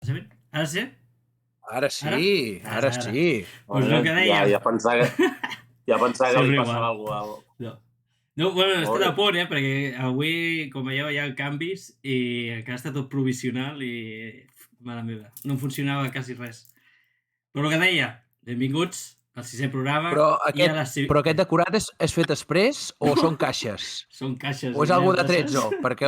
Ara sí? Ara sí, ara sí. Pues el que deia... Ja pensava que li passava alguna cosa. No, bueno, he estat a punt, perquè avui, com veieu, hi ha canvis i encara està tot provisional i... Mare meva, no funcionava quasi res. Però el que deia, benvinguts al 6è programa. Però aquest decorat és fet express o són caixes? Són caixes. O és algú de Trezzo? Perquè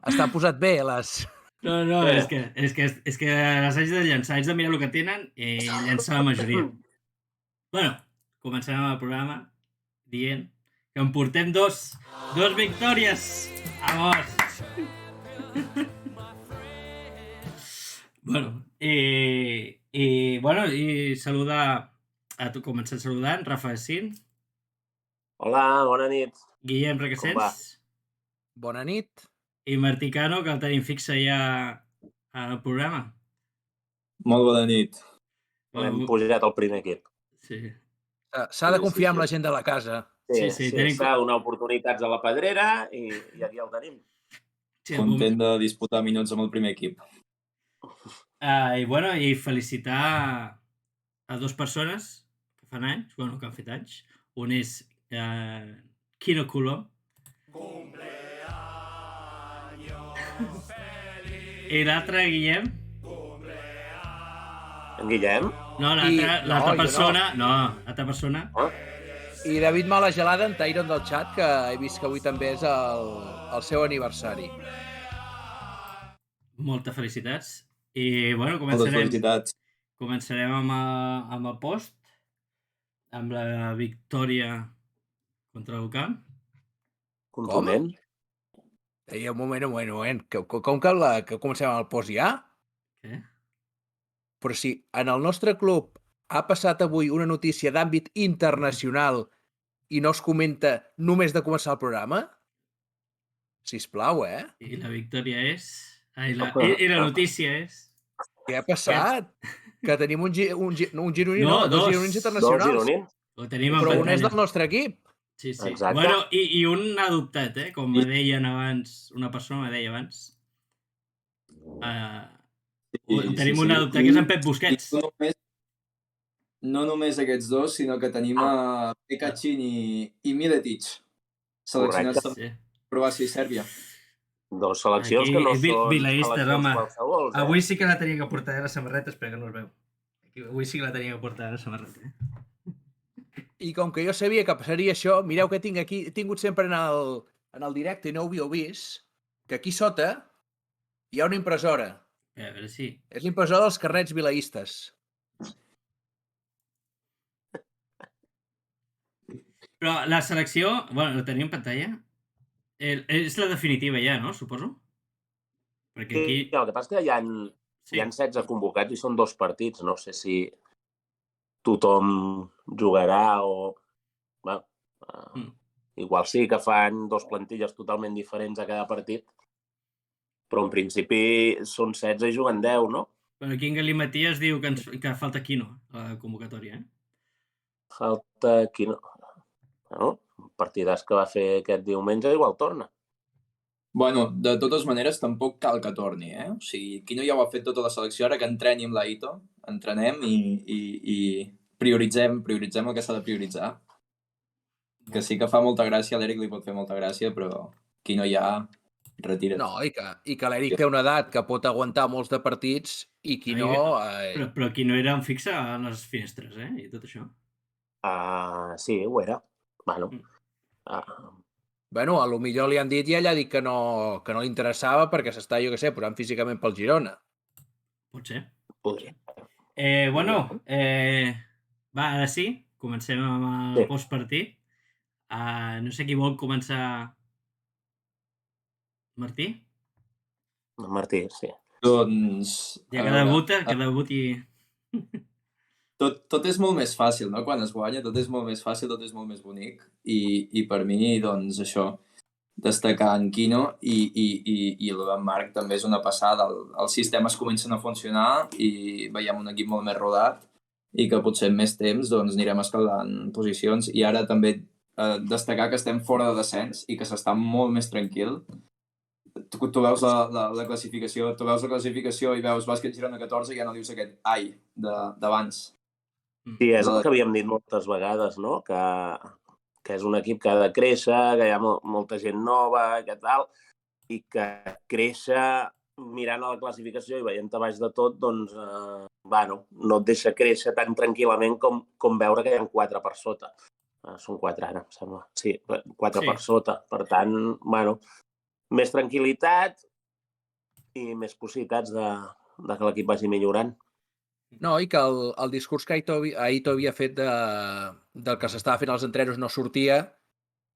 està posat bé les... No, és que les haig de llançar, haig de mirar el que tenen i llançar la majoria. Bueno, començarem el programa dient que en portem dos victòries. Vamos! I saludar a tu, començar saludant, Rafa Sin. Hola, bona nit. Guillem Requesens. Bona nit. I Martí Cano, que el tenim fixa ja al programa. Molt bona nit. Hem pujat al primer equip. Sí. S'ha de confiar en la gent de la casa. Sí, s'ha de donar oportunitats a la pedrera i aquí el tenim. Content de disputar minuts amb el primer equip. I felicitar a dues persones que fan anys, que han fet anys. Un és Quino Colom. I l'altre, Guillem. En Guillem? No, l'altra persona. No, l'altra persona. I David Malagelada, en Tyron del xat, que he vist que avui també és el seu aniversari. Moltes felicitats. I, bueno, començarem amb el post, amb la victòria contra l'Ucamp. Contundent. Un moment. Com que comencem amb el post ja? Què? Però si en el nostre club ha passat avui una notícia d'àmbit internacional i no es comenta només de començar el programa? Sisplau, I la victòria és... I la notícia és... Què ha passat? Que tenim un gironí, dos gironins internacionals. Dos gironins. Però un és del nostre equip. Sí. Exacte. Bueno, i un ha adoptat, com me deien abans, una persona me deia abans. Tenim un adoptat, que és en Pep Busquets. No només aquests dos, sinó que tenim a Pekacin i Miletic, seleccionats per Croàcia i Sèrbia. Dos seleccions que no són seleccions qualsevol. Avui sí que la tenia que portar a la samarreta, espera que no es veu. Avui sí que la tenia que portar a la samarreta. I com que jo sabia que passaria això, mireu que tinc aquí, he tingut sempre en el directe i no ho havíeu vist, que aquí sota hi ha una impressora. A veure si... És l'impressora dels carnets vilaïstes. Però la selecció, bueno, la tenim en pantalla, és la definitiva ja, no? Suposo? Perquè aquí... Sí, el que passa és que hi ha 16 convocats i són 2 partits. No sé si tothom jugarà o... Igual sí que fan 2 plantilles totalment diferents a cada partit, però en principi són 16 i juguen 10, no? Però aquí en Galí Matías diu que falta Quino a la convocatòria, Falta Quino. Bueno, un partidàs que va fer aquest diumenge igual torna. Bueno, de totes maneres tampoc cal que torni, O sigui, Quino ja ho ha fet tota la selecció, ara que entreni amb l'Aito, entrenem i prioritzem el que s'ha de prioritzar. Que sí que fa molta gràcia, a l'Eric li pot fer molta gràcia, però Quino ja retira. No, i que l'Eric té una edat que pot aguantar molts de partits i Quino... Però Quino era un fixe a les finestres, i tot això. Sí, ho era. Bueno, a lo millor li han dit i ella ha dit que no li interessava perquè s'està, jo què sé, posant físicament pel Girona. Pot ser. Podria. Va, ara sí, comencem amb el postpartit. No sé qui vol començar. Martí? Martí, sí. Doncs... Ja que debuti... Tot és molt més fàcil, no? Quan es guanya, tot és molt més fàcil, tot és molt més bonic. I per mi, doncs, això, destacar en Quino i el d'en Marc també és una passada. Els sistemes comencen a funcionar i veiem un equip molt més rodat i que potser en més temps doncs, anirem escalant posicions. I ara també destacar que estem fora de descens i que s'està molt més tranquil. tu veus la classificació, i veus bàsquet Girona 14 i ja no dius aquest ai d'abans. Sí, és el que havíem dit moltes vegades, no? Que és un equip que ha de créixer, que hi ha molta gent nova, que tal, i que créixer mirant a la classificació i veient-te baix de tot, doncs, no et deixa créixer tan tranquil·lament com veure que hi ha 4 per sota. Són 4 ara, em sembla. Sí, 4 per sota. Per tant, més tranquil·litat i més possibilitats de que l'equip vagi millorant. No, i que el discurs que Aito havia fet del que s'estava fent als entrenos no sortia,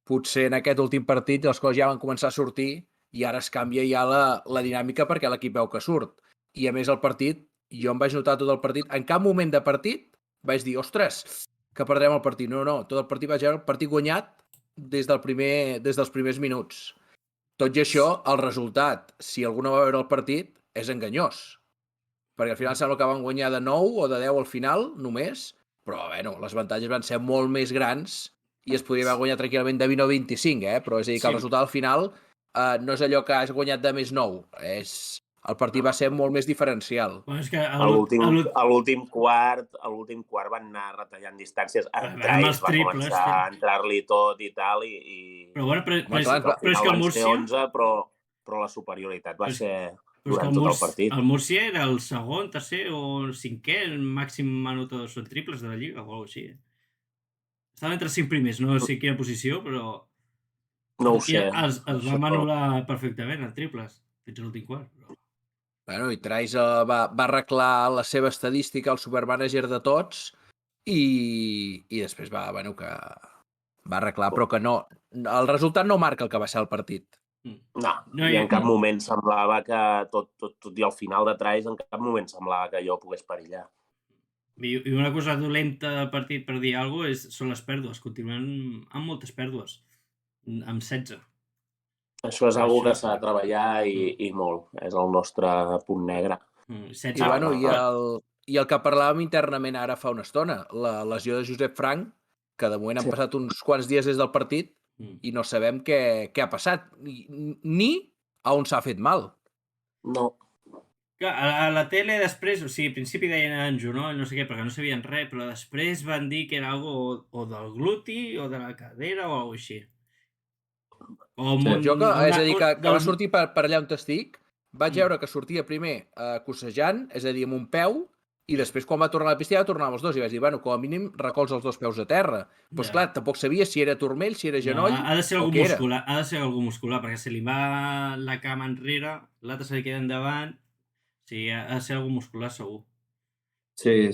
potser en aquest últim partit les coses ja van començar a sortir i ara es canvia ja la dinàmica perquè l'equip veu que surt. I a més el partit, jo em vaig notar tot el partit, en cap moment de partit vaig dir, ostres, que perdrem el partit. No, tot el partit vaig veure el partit guanyat des dels primers minuts. Tot i això, el resultat, si algú no va veure el partit, és enganyós. Perquè al final sembla que van guanyar de 9 o de 10 al final, només, però, les avantatges van ser molt més grans i es podria haver guanyat tranquil·lament de 20 o 25, però és a dir, que el resultat al final no és allò que has guanyat de més 9, el partit va ser molt més diferencial. Bueno, és que a l'últim quart van anar retallant distàncies, entrar i va començar a entrar-li tot i tal, però bueno, però és que el Múrcia... 11, però la superioritat va ser durant tot el partit. El Múrcia era el segon, tercer o el cinquè, el màxim anotador són triples de la Lliga o alguna cosa així. Estava entre 5 primers, no sé quina posició, però... No ho sé. Els vam anul·lar perfectament, els triples, fins a l'últim quart. I Trice va arreglar la seva estadística, el supermanager de tots, i després va arreglar, però que no... El resultat no marca el que va ser el partit. No, i en cap moment semblava que, tot i al final de Trice, en cap moment semblava que jo pogués perillar. I una cosa dolenta del partit, per dir alguna cosa, són les pèrdues. Continuem amb moltes pèrdues, amb 16. Això és una que s'ha de treballar i molt. És el nostre punt negre. I el que parlàvem internament ara fa una estona, la lesió de Josep Frank, que de moment han passat uns quants dies des del partit i no sabem què ha passat, ni a on s'ha fet mal. No. A la tele després, o sigui, al principi deien en genoll, no sé què, perquè no sabien res, però després van dir que era algo o del gluti o de la cadera o alguna cosa així. És a dir, que va sortir per allà on estic, vaig veure que sortia primer cossejant, és a dir, amb un peu, i després quan va tornar a la pista ja va tornar amb els dos, i vaig dir, com a mínim recolza els dos peus a terra. Però esclar, tampoc sabia si era turmell, si era genoll, ha de ser algú muscular, perquè se li va la cama enrere, l'altre se li queda endavant, o sigui, ha de ser algú muscular segur. Sí.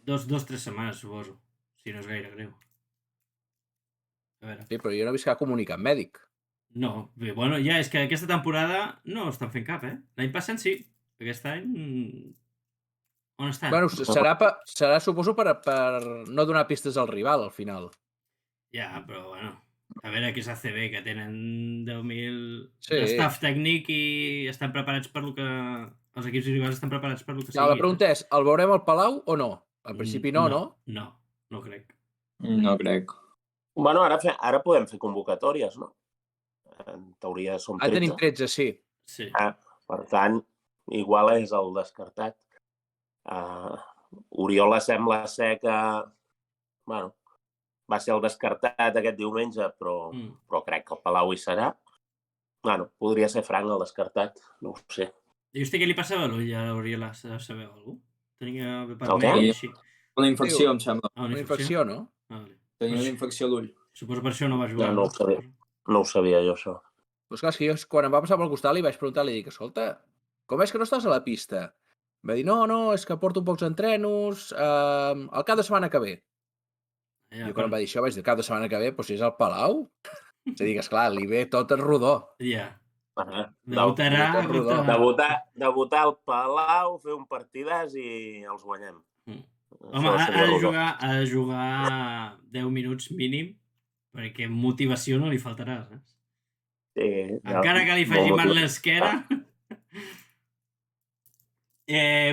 2-3 setmanes, suposo, si no és gaire greu. Sí, però jo no he vist cap comunicat mèdic. No, bé, bueno, ja, és que aquesta temporada no estan fent cap, L'any passat sí, aquest any... On estan? Bueno, serà suposo, per no donar pistes al rival, al final. Ja, però, bueno, a veure qui s'ACB, que tenen 10.000 staff tècnic i estan preparats per lo que... Els equips rivals estan preparats per lo que sigui. La pregunta és, el veurem al Palau o no? Al principi no, no? No crec. No crec. Bueno, ara podem fer convocatòries, no? En teoria som 13. Ara tenim 13, sí. Per tant, igual és el descartat. Oriola sembla ser que... Bueno, va ser el descartat aquest diumenge, però crec que el Palau hi serà. Bueno, podria ser Frank el descartat, no ho sé. I vostè què li passava a l'ull a l'Oriola? Sabeu algú? Tenia una infecció, em sembla. Una infecció, no? Tenia una infecció a l'ull. Suposo per això no va jugar. No ho sabia jo, això. Pues clar, és que jo quan em va passar pel costat li vaig preguntar, li dic, escolta, com és que no estàs a la pista? Va dir, no, és que porto pocs entrenos, el cap de setmana que ve. Jo quan em va dir això vaig dir, el cap de setmana que ve, doncs si és al Palau? És a dir, que esclar, li ve tot el rodó. Ja. Debutar al Palau, fer un partidàs i els guanyem. Home, ha de jugar 10 minuts mínim, perquè motivació no li faltarà, saps? Sí. Encara que li faci mal l'esquena.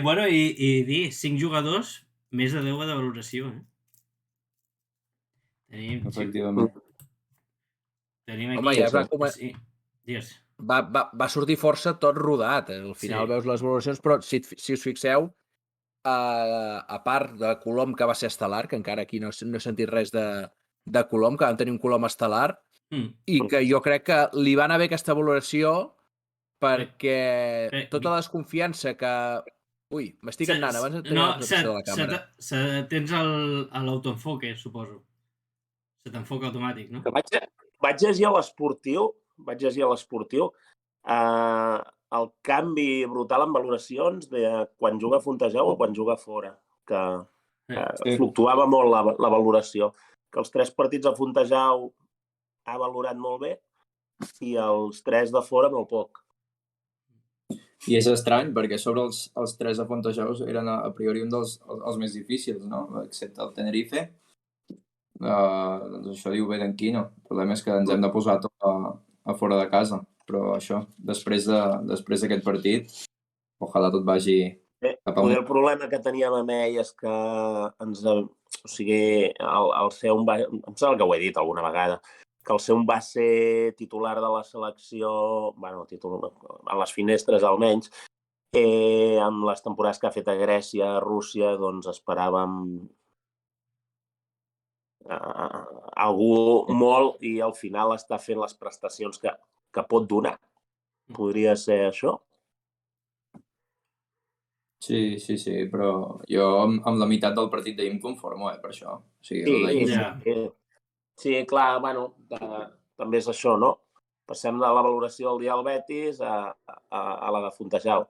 Bueno, i dir, 5 jugadors, més de 10 de valoració, Efectivament. Tenim aquí... Home, ja va començar... Digues. va sortir força tot rodat. Al final Sí. veus les valoracions, però si us fixeu, a part de Colom, que va ser estel·lar, que encara aquí no he sentit res de Colom, que van tenir un Colom estel·lar, i que jo crec que li va anar bé aquesta valoració perquè tota la desconfiança que... Ui, m'estic anant, abans de tenir la presentació de la càmera. Tens l'autoenfoque, suposo. Se t'enfoca automàtic, no? Que vaig llegir a l'Esportiu, el canvi brutal en valoracions de quan juga a Fontejau o quan juga fora, que fluctuava molt la valoració. Que els 3 partits a Fontejau ha valorat molt bé i els 3 de fora molt poc. I és estrany, perquè sobre els 3 a Fontejau eren a priori un dels més difícils, no? Excepte el Tenerife. Doncs això diu bé d'en Quino. El problema és que ens hem de posar tot a fora de casa. Però això, després d'aquest partit, ojalà tot vagi cap amunt. El problema que teníem amb ell és que o sigui, el Seum va... Em sembla que ho he dit alguna vegada, que el Seum va ser titular de la selecció, bueno, a les finestres almenys, amb les temporades que ha fet a Grècia, a Rússia, doncs esperàvem algú molt i al final està fent les prestacions que pot donar. Podria ser això? Sí, però jo amb la meitat del partit d'ahir em conformo, per això. O sigui, sí, clar, bueno, també és això, no? Passem de la valoració del dia del Betis a la de Fontejau.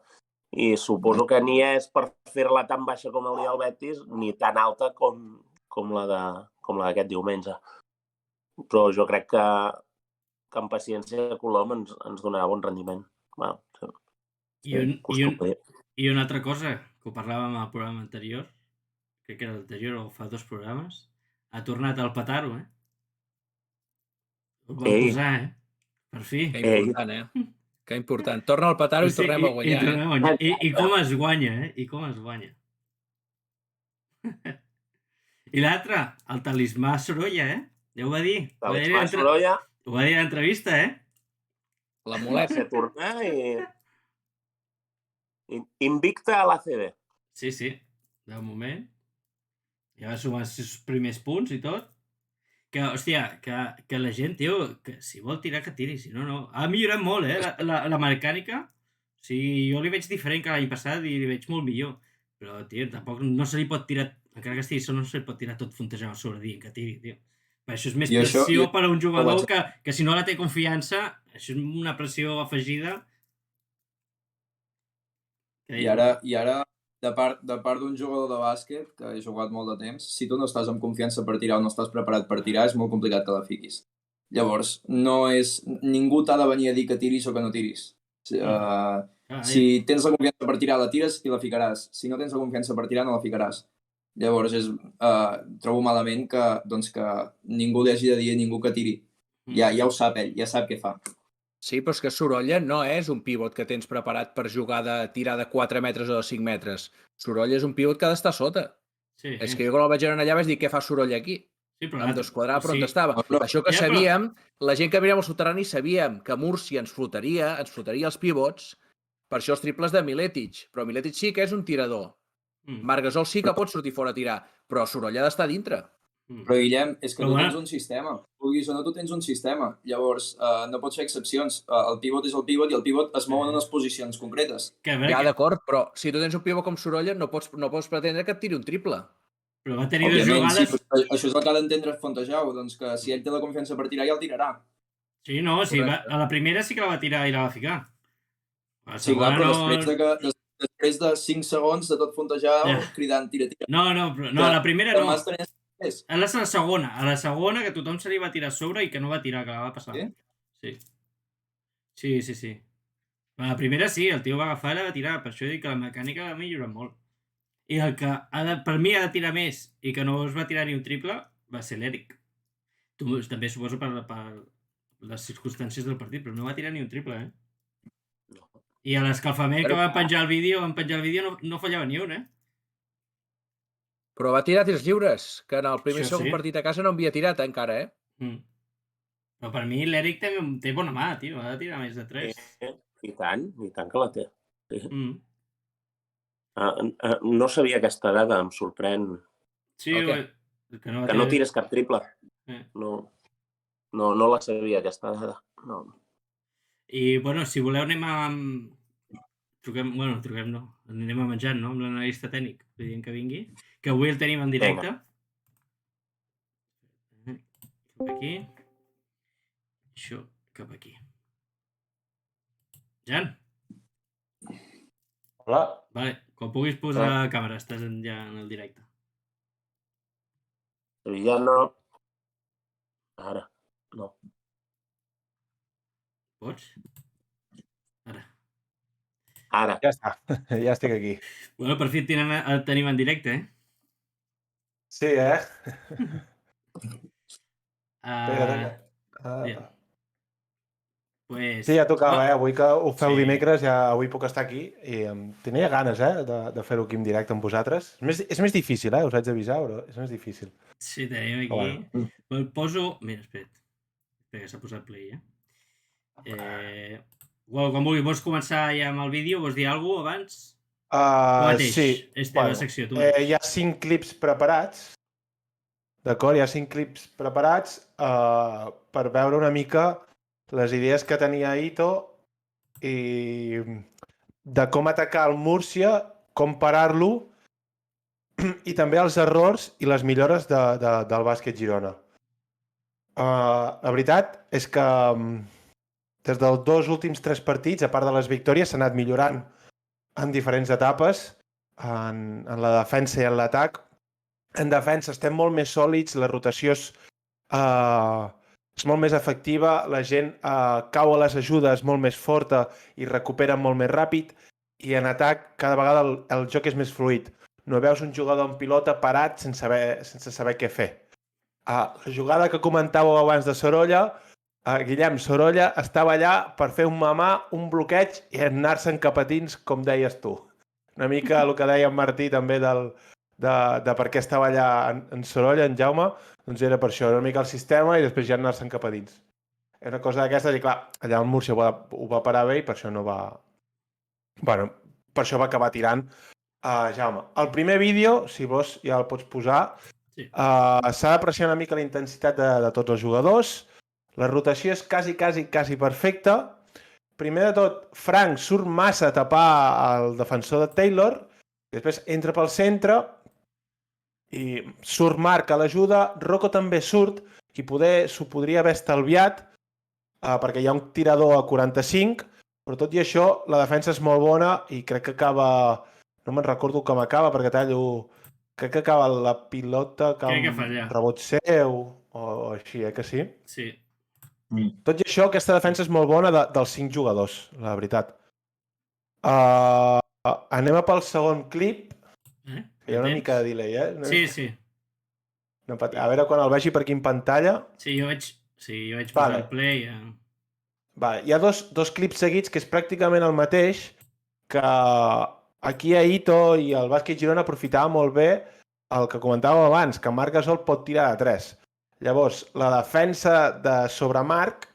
I suposo que ni és per fer-la tan baixa com el dia del Betis, ni tan alta com la d'aquest diumenge. Però jo crec que amb paciència Colom ens donarà bon rendiment. Bueno, I una altra cosa, que ho parlàvem al programa anterior, crec que era l'anterior o fa 2 programes, ha tornat al Petaro, Ho va posar, Per fi. Que important, Que important. Torna al Petaro i tornem a guanyar, I com es guanya, I com es guanya. I l'altre, el talismà Sorolla, Ja ho va dir. Talismà Sorolla. Ho va dir a l'entrevista, L'amulet. Va ser tornar i... Invicta a l'ACB. Sí, de moment. Ja va sumar els primers punts i tot. Que, hòstia, que la gent, tio, que si vol tirar, que tiri, si no, no. Ha millorat molt, la mecànica. O sigui, jo li veig diferent que l'any passat i li veig molt millor. Però, tio, tampoc no se li pot tirar, encara que estigui sol, no se li pot tirar tot Fontejau a sobre dient que tiri, tio. Això és més pressió per a un jugador que si no la té confiança, això és una pressió afegida. I ara de part d'un jugador de bàsquet que ha jugat molt de temps, si tu no estàs amb confiança per tirar o no estàs preparat per tirar, és molt complicat que la fiquis. Llavors, ningú t'ha de venir a dir que tiris o que no tiris. Si tens la confiança per tirar, la tires i la ficaràs. Si no tens la confiança per tirar, no la ficaràs. Llavors, trobo malament que ningú li hagi de dir a ningú que tiri. Ja ho sap ell, ja sap què fa. Sí, però és que Sorolla no és un pivot que tens preparat per jugar de tirar de 4 metres o de 5 metres. Sorolla és un pivot que ha d'estar sota. És que jo quan el vaig anar allà vaig dir què fa Sorolla aquí? Em desquadrava per on estava. Això que sabíem, la gent que mirem al soterrani sabíem que Múrcia ens flotaria els pivots, per això els triples de Miletic. Però Miletic sí que és un tirador. Marc Gasol sí que pot sortir fora a tirar, però Sorolla ha d'estar dintre. Però, Guillem, és que tu tens un sistema. Vulguis o no, tu tens un sistema. Llavors, no pots fer excepcions. El pivot és el pivot i el pivot es mou en unes posicions concretes. Ja, d'acord, però si tu tens un pivot com Sorolla, no pots pretendre que et tiri un triple. Però va tenir 2 jugades... Això és el que ha d'entendre Fontejau, doncs que si ell té la confiança per tirar, ja el tirarà. Sí, no, a la primera sí que la va tirar i la va ficar. Sí, clar, però després de 5 segons de tot Fontejau cridant tira. No, la primera no. És la segona que tothom se li va tirar a sobre i que no va tirar, que la va passar. Sí. La primera sí, el tio va agafar i la va tirar, per això dic que la mecànica ha millorat molt. I el que per mi ha de tirar més i que no es va tirar ni un triple va ser l'Eric. També suposo per les circumstàncies del partit, però no va tirar ni un triple, I a l'escalfament que va penjar el vídeo no fallava ni un, Però va tirar tirs lliures, que en el primer i segon partit a casa no havia tirat encara, Però per mi l'Eric té bona mà, tio. Ha de tirar més de 3. I tant que la té. Sí. Mm. No sabia aquesta dada, em sorprèn. Sí, El què? Que no tires cap triple. No la sabia, aquesta dada. No. I, bueno, si voleu anem a... Truquem no. Anem a menjar, no? Amb l'analista tècnic. Vull dir que vingui. Que avui el tenim en directe. Cap aquí. Això, cap aquí. Jan? Hola. Vale, quan puguis posar la càmera, estàs ja en el directe. Ja no. Ara, no. Pots? Ara. Ja està, ja estic aquí. Bueno, per fi el tenim en directe, eh? Sí, eh? Bien. Pues... Sí, ja tocava, Avui que ho feu Sí. dimecres, ja avui puc estar aquí i tenia ganes, de fer-ho aquí en directe amb vosaltres. És més difícil, us haig d'avisar, però és més difícil. Sí, tenim aquí... Bueno. El poso... Mira, espera't. Espera que s'ha posat play, Bueno, quan vulguis, vols començar ja amb el vídeo? Vols dir alguna cosa abans? Tu mateix. Sí. És teva secció, tu mateix. Hi ha 5 clips preparats, d'acord? Hi ha 5 clips preparats per veure una mica les idees que tenia Ito i de com atacar el Múrcia, com parar-lo i també els errors i les millores del bàsquet Girona. La veritat és que des dels 2 últims 3 partits, a part de les victòries, s'ha anat millorant en diferents etapes, en la defensa i en l'atac. En defensa estem molt més sòlids, la rotació és molt més efectiva, la gent cau a les ajudes molt més forta i recupera molt més ràpid, i en atac cada vegada el joc és més fluid. No veus un jugador en pilota parat sense saber què fer. La jugada que comentàveu abans de Sorolla, Guillem, Sorolla estava allà per fer un mamà, un bloqueig i anar-se'n cap a dins, com deies tu. Una mica el que deia en Martí també de per què estava allà en Sorolla, en Jaume, doncs era per això, una mica el sistema i després ja anar-se'n cap a dins. És una cosa d'aquesta, i clar, allà el Múrcia ho va parar bé i per això no va... Bueno, per això va acabar tirant Jaume. El primer vídeo, si vols, ja el pots posar. Sí. S'ha d'apreciar una mica la intensitat de tots els jugadors. La rotació és quasi perfecta. Primer de tot, Frank surt massa a tapar el defensor de Taylor, després entra pel centre i surt Marc a l'ajuda. Rocco també surt, i s'ho podria haver estalviat perquè hi ha un tirador a 45, però tot i això la defensa és molt bona i crec que acaba... No me'n recordo com acaba perquè tallo... Crec que acaba la pilota Crec que falla. rebot seu o així, que sí? Sí. Tot i això, aquesta defensa és molt bona dels 5 jugadors, la veritat. Anem pel segon clip. Hi ha una mica de delay, Sí. A veure quan el vegi per aquí en pantalla. Sí, jo vaig posar el play. Vale. Hi ha dos clips seguits que és pràcticament el mateix, que aquí a Ito i el bàsquet Girona aprofitava molt bé el que comentàvem abans, que Marc Gasol pot tirar de 3. Llavors, la defensa de sobre Marc,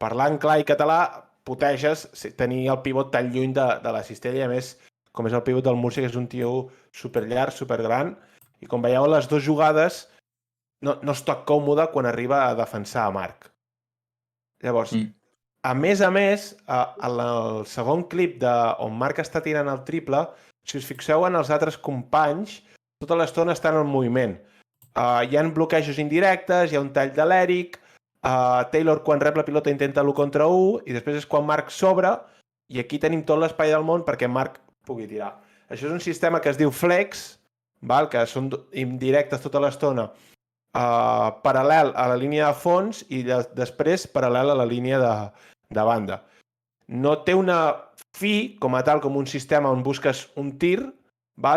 parlant clar i català, puteges tenir el pivot tan lluny de la cistella, i a més, com és el pivot del Múrcia, que és un tio superllarg, supergran, i com veieu les dues jugades, no està còmode quan arriba a defensar a Marc. Llavors, a més, en el segon clip on Marc està tirant el triple, si us fixeu en els altres companys, tota l'estona estan en moviment. Hi ha bloquejos indirectes, hi ha un tall de l'Eric, Taylor quan rep la pilota intenta l'1 contra 1 i després és quan Marc s'obre i aquí tenim tot l'espai del món perquè Marc pugui tirar. Això és un sistema que es diu flex, que són indirectes tota l'estona, paral·lel a la línia de fons i després paral·lel a la línia de banda. No té una fi com a tal, com un sistema on busques un tir,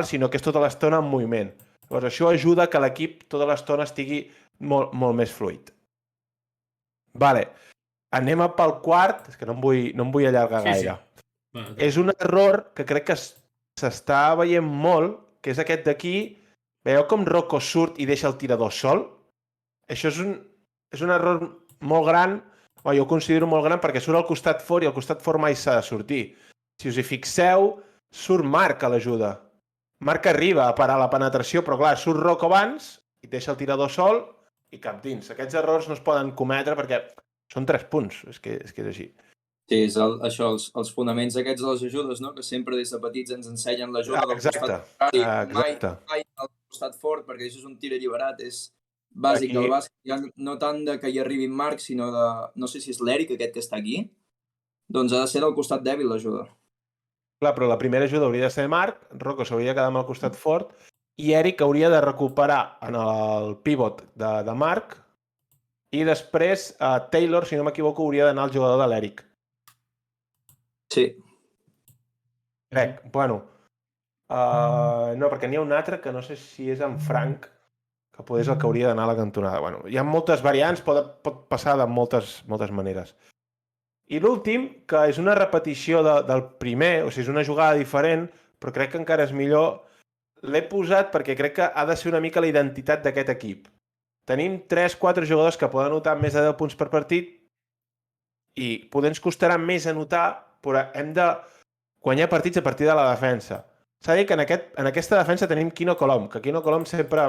sinó que és tota l'estona en moviment. Llavors, això ajuda que l'equip tota l'estona estigui molt, molt més fluid. Anem pel quart, és que no em vull allargar gaire. És un error que crec que s'està veient molt, que és aquest d'aquí. Veieu com Rocco surt i deixa el tirador sol? Això és un error molt gran, o jo ho considero molt gran perquè surt al costat fort i al costat fort mai s'ha de sortir. Si us hi fixeu, surt Marc a l'ajuda. Marc arriba a parar la penetració, però clar, surt Rocco abans i deixa el tirador sol i cap dins. Aquests errors no es poden cometre perquè són 3 punts, és que és així. Sí, és això, els fonaments aquests de les ajudes, no? Que sempre des de petits ens ensenyen l'ajuda del costat contrari, mai al costat fort, perquè això és un tir alliberat, és bàsic del bàsquet, ja no tant de que hi arribi Marc, sinó de, no sé si és l'Eric aquest que està aquí, doncs ha de ser del costat dèbil l'ajuda. Clar, però la primera ajuda hauria de ser Marc, Rocco s'hauria de quedar amb el costat fort i Eric hauria de recuperar en el pivot de Marc i després Taylor, si no m'equivoco, hauria d'anar al jugador de l'Eric. Sí. Crec, bueno. No, perquè n'hi ha un altre que no sé si és en Frank, que potser és el que hauria d'anar a la cantonada. Bueno, hi ha moltes variants, pot passar de moltes maneres. I l'últim, que és una repetició del primer, o sigui, és una jugada diferent, però crec que encara és millor, l'he posat perquè crec que ha de ser una mica la identitat d'aquest equip. Tenim 3-4 jugadors que poden anotar més de 10 punts per partit i poder ens costarà més anotar, però hem de guanyar partits a partir de la defensa. S'ha de dir que en aquesta defensa tenim Quino Colom, que Quino Colom sempre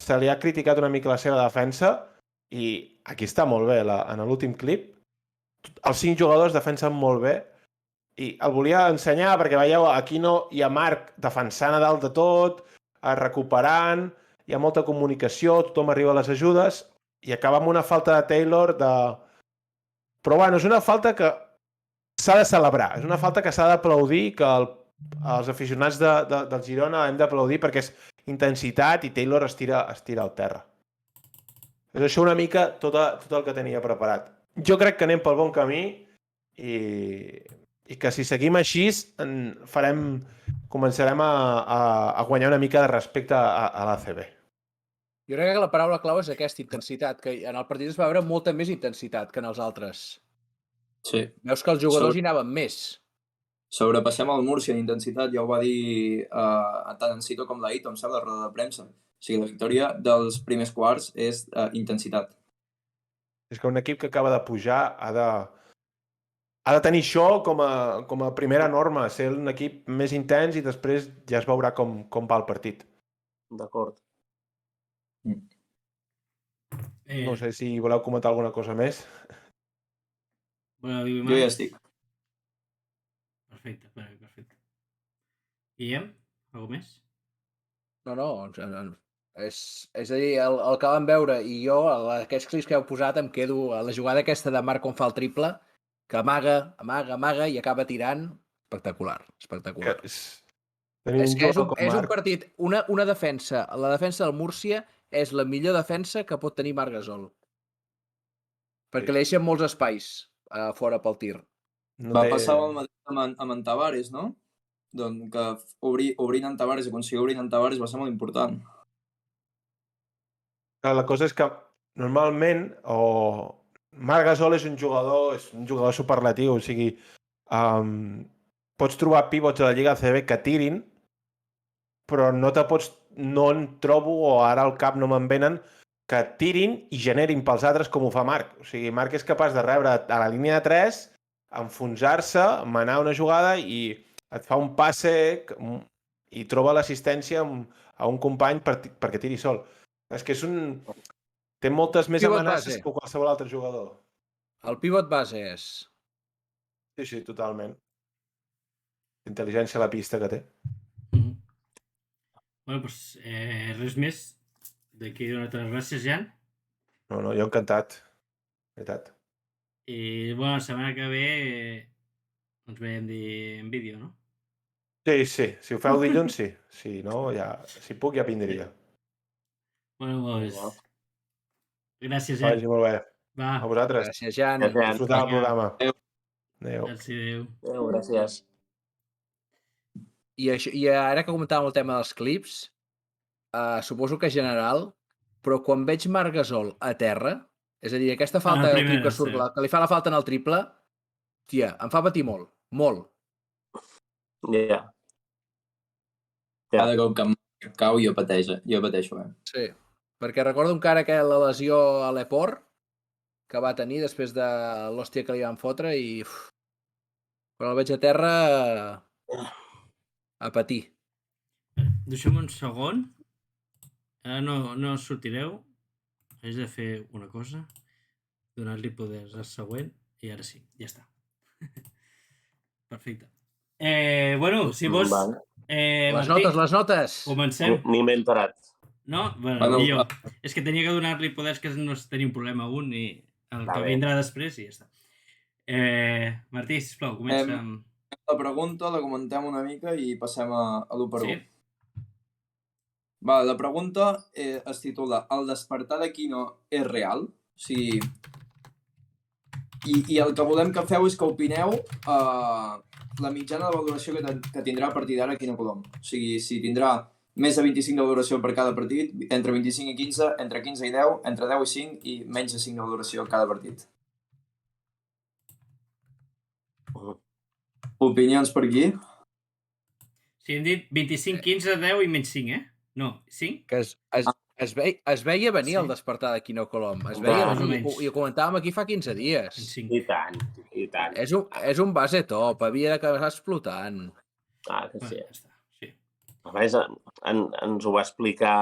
se li ha criticat una mica la seva defensa i aquí està molt bé, en l'últim clip. Els 5 jugadors defensen molt bé i el volia ensenyar perquè veieu a Quino i a Marc defensant a dalt de tot, recuperant, hi ha molta comunicació, tothom arriba a les ajudes i acaba amb una falta de Taylor Però bueno, és una falta que s'ha de celebrar, és una falta que s'ha d'aplaudir, que els aficionats del Girona hem d'aplaudir perquè és intensitat i Taylor es tira al terra. És això una mica tot el que tenia preparat. Jo crec que anem pel bon camí i que si seguim així començarem a guanyar una mica de respecte a l'ACB. Jo crec que la paraula clau és aquesta intensitat, que en el partit es va veure molta més intensitat que en els altres. Sí. Veus que els jugadors hi anaven més. Sobrepassem el Múrcia en intensitat, ja ho va dir tant en Cito com l'Aito, em sembla, la roda de premsa. O sigui, la victòria dels primers quarts és intensitat. És que un equip que acaba de pujar ha de tenir això com a primera norma, ser un equip més intens i després ja es veurà com va el partit. D'acord. No sé si voleu comentar alguna cosa més. Jo ja estic. Perfecte. Guillem, alguna més? No. És a dir, el que vam veure i jo, aquests clips que heu posat, em quedo a la jugada aquesta de Marc on fa el triple, que amaga i acaba tirant. Espectacular. És un partit, una defensa, la defensa del Múrcia és la millor defensa que pot tenir Marc Gasol. Perquè li deixen molts espais fora pel tir. Va passar el mateix amb en Tavares, no? Doncs que obrint en Tavares i aconseguir obrint en Tavares va ser molt important. La cosa és que normalment Marc Gasol és un jugador superlatiu, o sigui, pots trobar pivots a la Lliga ACB que tirin, però no en trobo, o ara al cap no me'n venen, que tirin i generin pels altres com ho fa Marc. O sigui, Marc és capaç de rebre a la línia de 3, enfonsar-se, manar una jugada i et fa un passe i troba l'assistència a un company perquè tiri sol. És que té moltes més amenaces que qualsevol altre jugador. El pivot base és... Sí, totalment. Intel·ligència a la pista que té. Bueno, doncs res més. D'aquí donar les gràcies, Jan. No, jo encantat. Veritat. I, bueno, la setmana que ve ens veiem en vídeo, no? Sí. Si ho feu dilluns, sí. Si no, si puc, ja vindria. Bueno, doncs... Gràcies, Jan. Vagi molt bé. Va. A vosaltres. Gràcies, Jan. Disfrutar el programa. Adéu, gràcies. I ara que comentàvem el tema dels clips, suposo que general, però quan veig Marc Gasol a terra, és a dir, aquesta falta del clip que surt, que li fa la falta en el triple, tia, em fa patir molt. Molt. Ja. Cada cop que cau jo pateixo. Sí, perquè recordo encara que la lesió a l'Eport, que va tenir després de l'hòstia que li van fotre i quan el veig a terra a patir. Deixem un segon. Ara no sortireu. Haig de fer una cosa. Donar-li poders al següent. I ara sí, ja està. Perfecte. Bueno, si vols... Vale. Les notes! Comencem. Ni m'he enterat. No? Bueno, Bueno, millor. És que tenia que donar-li poders que no tenia un problema un i el Va que bé. vindrà després i ja està. Martí, sisplau, comença amb... La pregunta la comentem una mica i passem a l'1 per 1. Sí? Va, la pregunta es titula El despertar de Quino és real? O sigui... I el que volem que feu és que opineu la mitjana de valoració que tindrà a partir d'ara Quino Colom. O sigui, si tindrà més de 25 de valoració per cada partit, entre 25 i 15, entre 15 i 10, entre 10 i 5 i menys de 5 de valoració cada partit. Opinions per aquí? Sí, hem dit 25, 15, 10 i menys 5, eh? No, 5? Que es veia venir el despertar de Quino Colom. Es veia Va, venir, almenys. i ho comentàvem aquí fa 15 dies. En 5. I tant, i tant. És un base top, havia d'acabar explotant. Ah, que sí. Bueno, ja està. Sí. A més, ens ho va explicar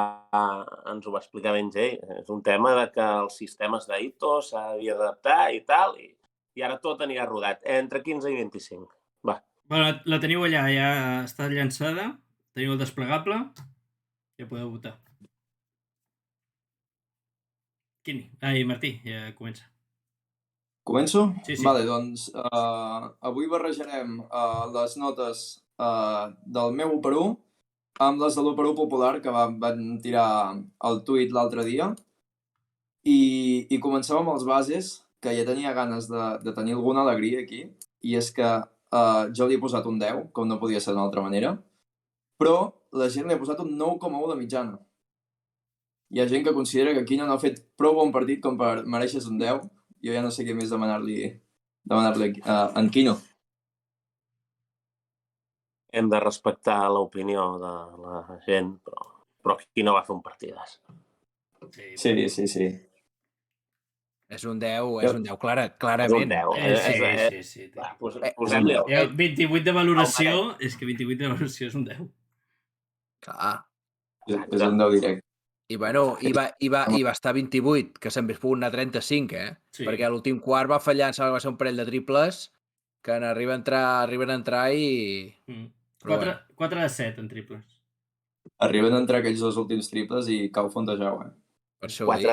ben Jay. És un tema de que els sistemes d'Ito s'havia d'adaptar i tal, i ara tot anirà rodat, entre 15 i 25. Va. Bueno, la teniu allà, ja està llançada. Teniu el desplegable. Ja podeu votar. Quini? Ai, Martí, ja comença. Començo? Sí. Vale, doncs avui barrejarem les notes del meu 1 per 1 amb les de l'1 per 1 popular que van tirar el tuit l'altre dia i comencem amb els bases, que ja tenia ganes de tenir alguna alegria aquí, i és que jo li he posat un 10, com no podia ser d'una altra manera, però la gent li ha posat un 9,1 de mitjana. Hi ha gent que considera que Quino no ha fet prou bon partit com per mereixes un 10. Jo ja no sé què més demanar-li a en Quino. Hem de respectar l'opinió de la gent, però Quino va fer un partidàs. Sí. És un 10 clarament. És un 10. Sí. Posem-li el 28 de valoració, és que 28 de valoració és un 10. Clar. És un 10 directe. I bueno, i va estar 28, que se'n hauria pogut anar 35, Sí. Perquè a l'últim quart va fallar, em sembla que va ser un parell de triples que arriben a entrar i... 4 de 7 en triples. Arriben a entrar aquells 2 últims triples i cau Fontejau, Per això ho dic.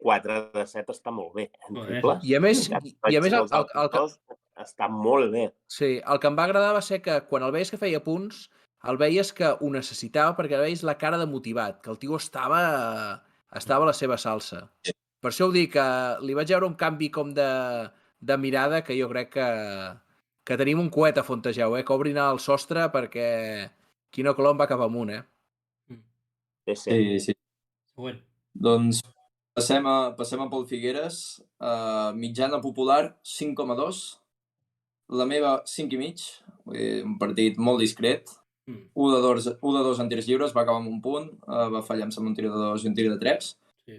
4 de 7 està molt bé. En Joder. triples. I a més el que està molt bé. sí, el que em va agradar va ser que quan el veies que feia punts, el veies que ho necessitava perquè veies la cara de motivat, que el tio estava a la seva salsa. Per això ho dic, que li vaig veure un canvi com de mirada que jo crec que tenim un coet a Fontejau, que obrin el sostre perquè Quino Colom va cap amunt, Sí. Sí. Següent. Doncs passem a Pol Figueres. Mitjana popular 5,2. La meva 5,5. Un partit molt discret. 1 de 2 en tirs lliures, va acabar amb un punt, va fallar amb un tir de 2 i un tir de 3. Sí.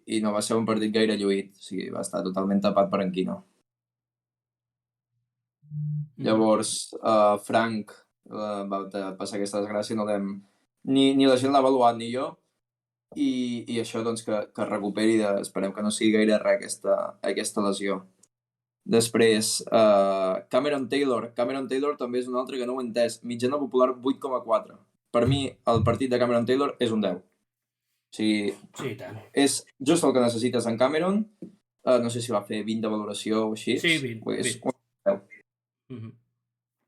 I no va ser un partit gaire lluït, o sigui, va estar totalment tapat per en Quino. Llavors, Frank va passar aquesta desgràcia, no l'hem... Ni la gent l'ha avaluat, ni jo, i això doncs que recuperi, esperem que no sigui gaire res aquesta lesió. Després, Cameron Taylor. Cameron Taylor també és un altre que no ho he entès. Mitjana popular 8,4. Per mi, el partit de Cameron Taylor és un 10. O sigui, Sí, i tant. és just el que necessites en Cameron. No sé si va fer 20 de valoració o així. Sí, 20. És un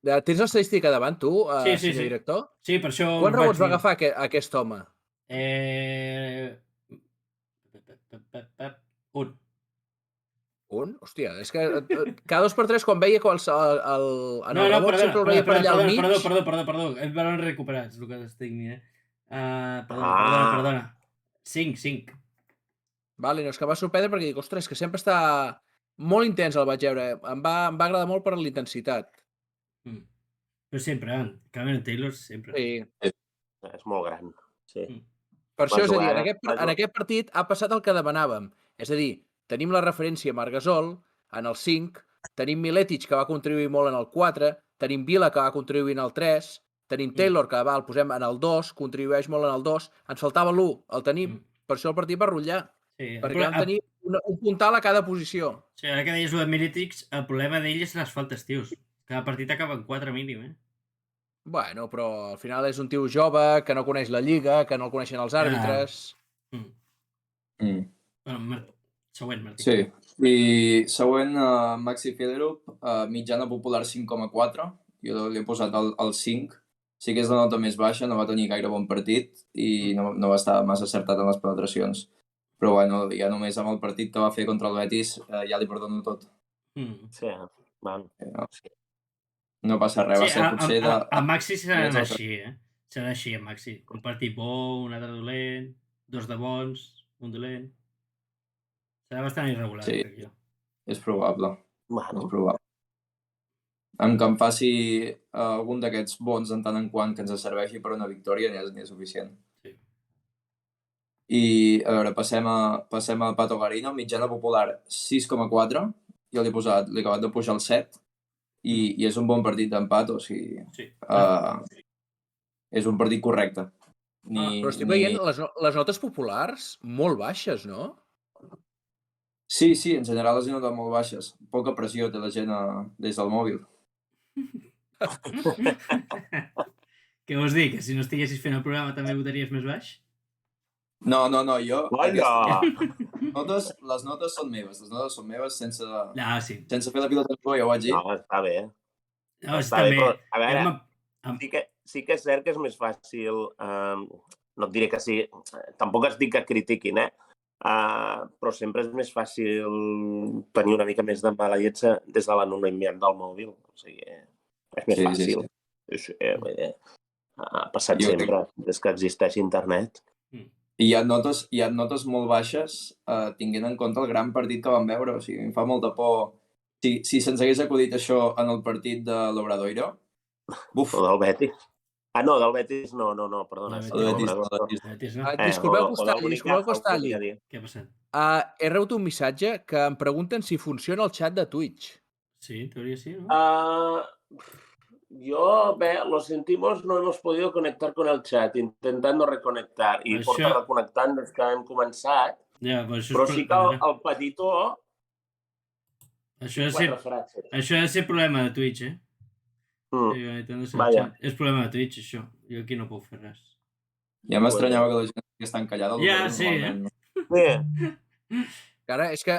10. Tens l'estadística davant, tu, Sí. director? Sí, per això... Quants rebots va agafar aquest home? Un. Un? Hòstia, és que cada 2 per 3 quan veia el No, rebot sempre el veia per allà al mig. Perdó. Em van recuperar, és el que estic dient. Perdona. 5. Vale, no, és que em va sorprendre perquè dic, ostres, que sempre està molt intens el vaig veure. Em va agradar molt per l'intensitat. Però sempre, Cameron Taylor sempre. Sí. És molt gran. Sí. Per això, és a dir, en aquest partit ha passat el que demanàvem. És a dir, tenim la referència Margasol en el 5, tenim Miletic, que va contribuir molt en el 4, tenim Vila, que va contribuir en el 3, tenim Taylor, que el posem en el 2, contribueix molt en el 2, ens faltava l'1, el tenim, per això el partit va rotllar, perquè vam tenir un puntal a cada posició. Sí, ara que deies de Miletic, el problema d'ell és les faltes, tios. Cada partit acaba en 4 mínim, Bueno, però al final és un tio jove, que no coneix la lliga, que no el coneixen els àrbitres... Bueno, següent, Martí. Sí, i següent, Maxi Federup, mitjana popular 5,4. Jo li he posat el 5. Sí que és la nota més baixa, no va tenir gaire bon partit i no va estar massa acertat en les penetracions. Però bueno, ja només amb el partit que va fer contra el Betis ja li perdono tot. Sí, van. No passa res, va ser potser de... A Maxi serà així, Serà així, a Maxi. Un partit bo, un altre dolent, 2 de bons, un dolent... Serà bastant irregular, crec jo. És probable. Bueno. És probable. Amb que em faci algun d'aquests bons en tant en quant que ens serveixi per una victòria n'hi és suficient. Sí. I, a veure, passem al Pato Garino, mitjana popular 6,4. Jo l'he acabat de pujar al 7 i és un bon partit d'empat, o sigui... Sí. És un partit correcte. Però estic veient les notes populars molt baixes, no? Sí, en general les he notat molt baixes. Poca pressió té la gent des del mòbil. Què vols dir? Que si no estiguessis fent el programa també votaries més baix? No, jo... Hola! Les notes són meves. Les notes són meves sense fer la pilota en bo, ja ho vaig dir. No, està bé. No, està bé. Però, a veure, sí que és cert que és més fàcil... no et diré que sí... Tampoc es dic que critiquin, però sempre és més fàcil tenir una mica més de mala lletja des de l'anonimiat del mòbil. O sigui, és més fàcil. Sí. Ha passat sempre, des que existeix internet. I hi ha notes molt baixes tinguent en compte el gran partit que vam veure. O sigui, em fa molta por. Si se'ns hagués acudit això en el partit de l'Obradoiro... O del Betis. No, del Betis no, perdona. Del Betis no. Disculpeu, Costelli. Què ha passat? He rebut un missatge que em pregunten si funciona el xat de Twitch. Sí, en teoria sí, ¿no? Lo sentimos, no hemos podido conectar con el chat, intentando reconectar. I porta reconnectant des que hem començat. Però sí que el petitó... Això ha de ser problema de Twitch, Vaja. És problema de Twitch, això. Jo aquí no puc fer res. Ja m'estranyava que la gent està encallada. Ja, sí, Ara, és que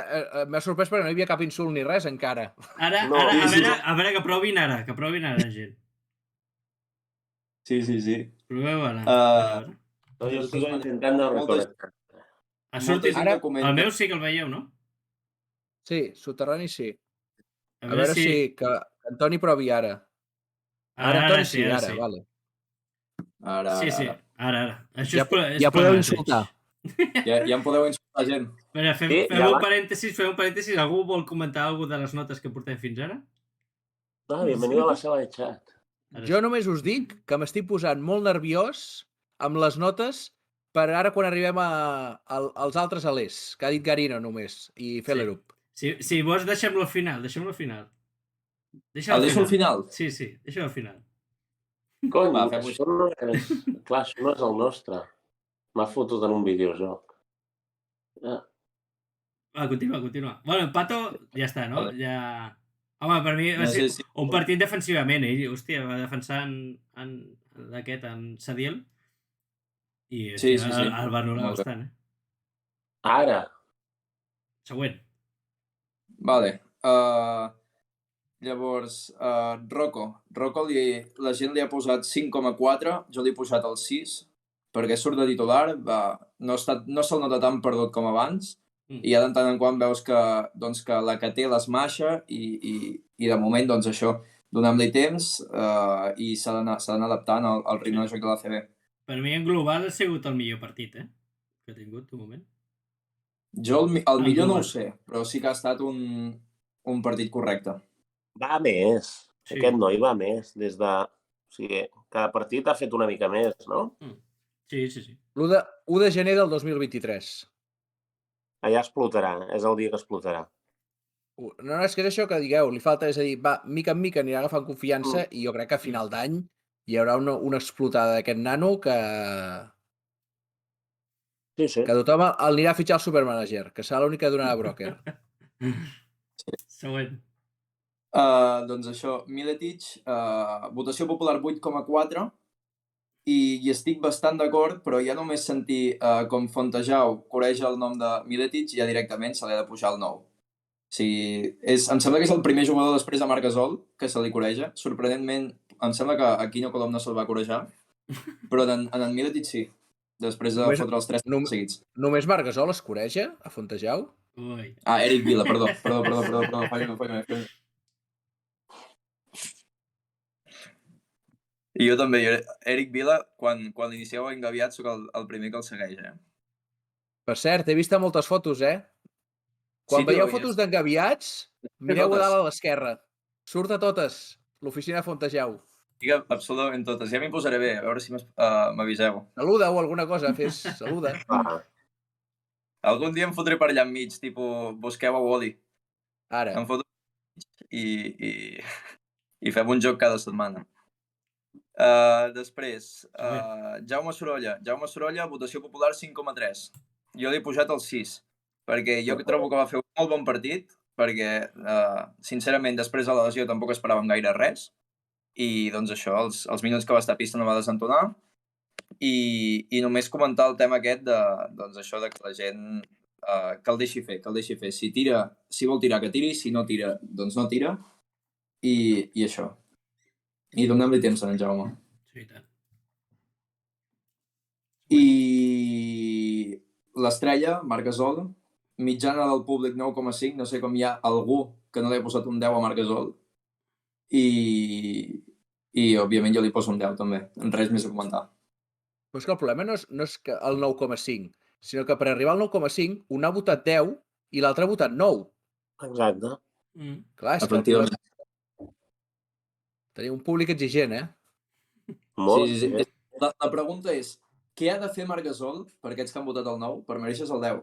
m'ha sorprès perquè no hi havia cap insult ni res encara. Ara, a veure que provin ara, gent. Sí. Proveu ara. Jo estic intentant de reconnectar. Ha sortit... El meu sí que el veieu, no? Sí, soterrani sí. A veure si... que Antoni provi ara. Ara sí, vale. Ara. Sí, ara. Això ja podeu insultar. Ja em podeu insultar, gent. Espera, fem un parèntesis. Algú vol comentar alguna de les notes que portem fins ara? No, bienvenido a la sala de chat. Jo només us dic que m'estic posant molt nerviós amb les notes per ara quan arribem als altres alers, que ha dit Garino només, i Felerup. Si vols, deixem-lo al final. El deixo al final? Sí, deixo al final. Cony, això no és... Clar, això no és el nostre. M'ha fotut en un videojoc. Continua. Bueno, Pato ja està, no? Home, per mi va ser un partit defensivament, Hòstia, va defensar en Sadiel i el va anul·lar bastant, Ara. Següent. Vale. Llavors, Rocco, la gent li ha posat 5,4, jo li he posat el 6, perquè surt de titular, no se'l nota tan perdut com abans, i ja de tant en quant veus que la que té l'esmaixa i de moment, doncs això, donem-li temps i s'ha d'anar adaptant al ritme de joc de l'ACB. Per mi, en global, ha sigut el millor partit, que ha tingut, un moment. Jo el millor no ho sé, però sí que ha estat un partit correcte. Va més. Aquest noi va més. Des de... O sigui, cada partit ha fet una mica més, no? Sí. L'1 de gener del 2023. Allà explotarà, és el dia que explotarà. No, és que és això que digueu, li falta, és a dir, va, mica en mica anirà agafant confiança i jo crec que a final d'any hi haurà una explotada d'aquest nano que Sí. tothom el anirà a fitxar al supermanager, que serà l'únic que donarà broker. Següent. Doncs això, Miletic, votació popular 8,4 i estic bastant d'acord, però ja només sentir com Fontejau coreja el nom de Miletic ja directament se li ha de pujar el 9. O sigui, em sembla que és el primer jugador després de Marc Gasol que se li coreja. Sorprenentment, em sembla que a Quino Colom no se'l va corejar, però en Miletic sí, després de fotre els 3 seguits. Només Marc Gasol es coreja a Fontejau? Ui. Eric Vila, perdó, fallo. I jo també, Eric Vila, quan l'inicieu a Engaviat, soc el primer que el segueix, Per cert, he vist moltes fotos, Quan veieu fotos d'engaviats, mireu a dalt a l'esquerra. Surt a totes, l'oficina de Fontejau. Digue absolutament totes. Ja m'hi posaré bé, a veure si m'aviseu. Saluda o alguna cosa, saluda. Algun dia em fotré per allà enmig, tipus, busqueu a Wally. Ara. Em foto i fem un joc cada setmana. Després, Jaume Sorolla, votació popular 5,3. Jo l'he pujat al 6, perquè jo trobo que va fer un molt bon partit, perquè, sincerament, després de la lesió tampoc esperàvem gaire res, i doncs això, els minuts que va estar a pista no va desentonar, i només comentar el tema aquest doncs això de que la gent que el deixi fer. Si vol tirar, que tiri, si no tira, doncs no tira, i això. I donem-li temps a en Jaume. Sí, tant. I l'estrella, Marc Gasol, mitjana del públic 9,5, no sé com hi ha algú que no li ha posat un 10 a Marc Gasol, i òbviament jo li poso un 10 també, res més a comentar. Però és que el problema no és que el 9,5, sinó que per arribar al 9,5 un ha votat 10 i l'altre ha votat 9. Exacte. Clar, és que tenim un públic exigent, Molt. Sí. La pregunta és, què ha de fer Marc Gasol per aquests que han votat el 9 per mereixer el 10?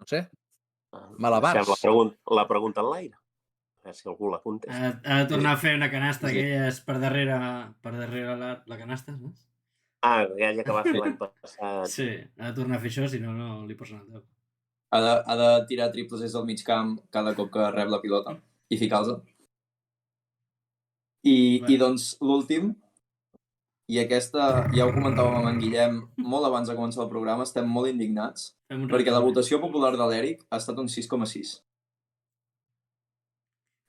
No sé. Malabars. La pregunta en l'aire. A veure si algú la contesta. Ha de tornar a fer una canasta aquelles per darrere la canasta, no? Aquella que va fer l'any passat. Sí, ha de tornar a fer això, si no li posen el 10. Ha de tirar triples des del mig camp cada cop que rep la pilota i ficar-los. I doncs l'últim, i aquesta ja ho comentàvem amb en Guillem molt abans de començar el programa, estem molt indignats perquè la votació popular de l'Eric ha estat un 6,6.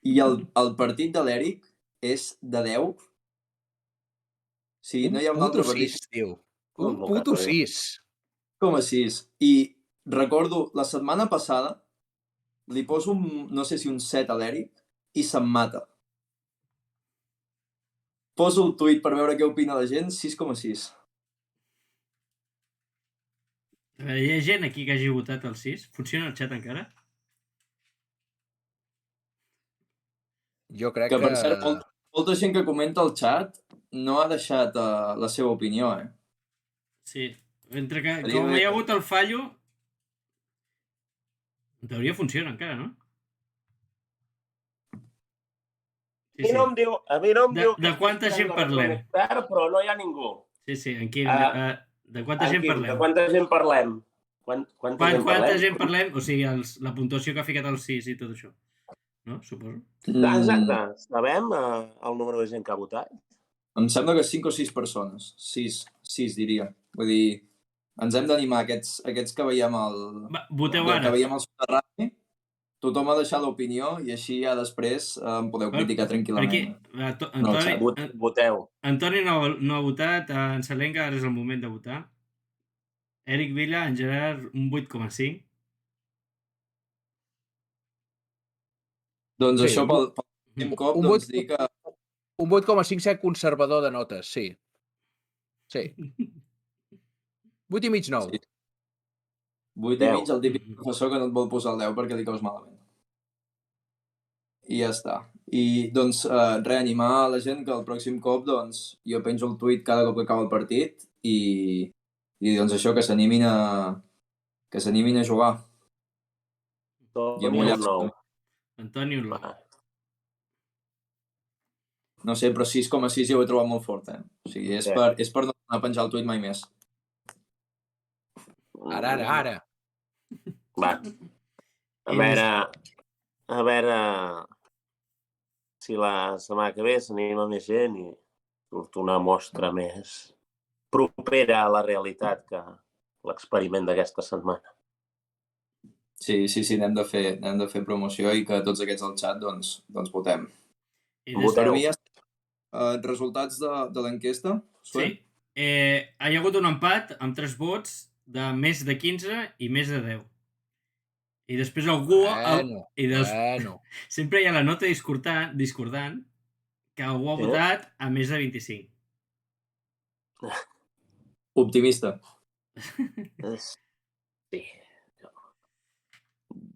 I el partit de l'Eric és de 10. Sí, no hi ha un altre partit. 6, tio. Un puto 6. 6. I recordo, la setmana passada li poso no sé si un 7 a l'Eric i se'm mata. Poso el tuit per veure què opina la gent, 6,6. Hi ha gent aquí que hagi votat el 6? Funciona el xat encara? Jo crec que... Per cert, molta gent que comenta al xat no ha deixat la seva opinió, Sí. Mentre que, com hi ha hagut el fallo, en teoria funciona encara, no? A mi no em diu... De quanta gent parlem? Però no hi ha ningú. Sí, en Quim. De quanta gent parlem? De quanta gent parlem? Quanta gent parlem? O sigui, la puntuació que ha ficat el 6 i tot això. No? Suposo. Exacte. Sabem el número de gent que ha votat? Em sembla que 5 o 6 persones. 6 diria. Vull dir, ens hem d'animar aquests que veiem voteu ara. Que veiem el soterrani. Tothom ha deixat l'opinió i així ja després em podeu criticar tranquil·lament. Voteu. Antoni no ha votat, en Salenga ara és el moment de votar. Eric Vila, en Gerard, un 8,5. Doncs això pel últim cop, doncs dir que... Un 8,5 ser conservador de notes, sí. 8,5, 9. 8,5, el típic professor que no et vol posar el 10 perquè li caus malament. I ja està. I doncs reanimar a la gent que el pròxim cop doncs jo penjo el tuit cada cop que acaba el partit i I doncs això, que s'animin a jugar. I a Toni, un mullar-se. 9. Antoni, un 9. Va. No sé, però 6,6 ja ho he trobat molt fort, eh? O sigui, és Sí. per no anar a penjar el tuit mai més. Ara. Va. A veure si la setmana que ve s'anima més gent i surt una mostra més propera a la realitat que l'experiment d'aquesta setmana. Sí, anem de fer promoció i que tots aquests al xat, doncs votem. I Voteu. Per mi ja resultats de l'enquesta? Sí. Hi ha hagut un empat amb 3 vots de més de 15 i més de 10. I després algú... Bueno. Sempre hi ha la nota discordant que algú ha votat a més de 25. Optimista. Sí.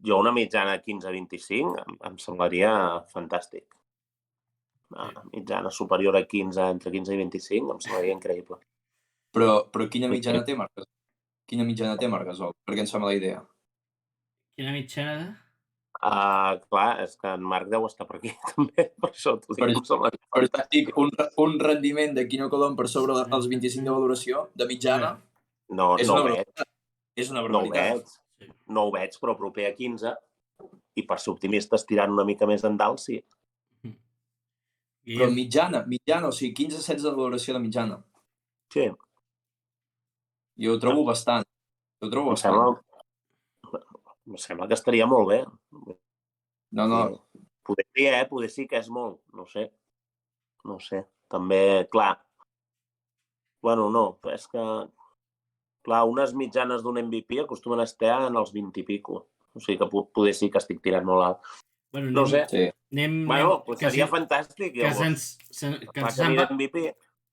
Jo una mitjana 15-25 em semblaria fantàstic. Una mitjana superior a 15, entre 15 i 25, em semblaria increïble. Però quina mitjana té Marc? Quina mitjana té Marc Gasol? Perquè ens fa mala idea. Quina mitjana de... Clar, és que en Marc deu estar per aquí, també. Per això t'ho dic. Per això dic, un rendiment de Quino Colom per sobre dels 25 de valoració, de mitjana, No ho veig. És una barbaritat. No ho veig, però proper a 15, i per ser optimistes tirant una mica més endalt, sí. Però mitjana, o sigui, 15-16 de valoració de mitjana. Sí. Jo ho trobo bastant. Em sembla que estaria molt bé. No. Poder sí que és molt, no sé. També, clar. Bueno, no, és que... Clar, unes mitjanes d'un MVP acostumen a estar en els 20 i pico. O sigui que poder sí que estic tirant molt alt. Bueno, no sé. Sí. Bueno, seria fantàstic. Que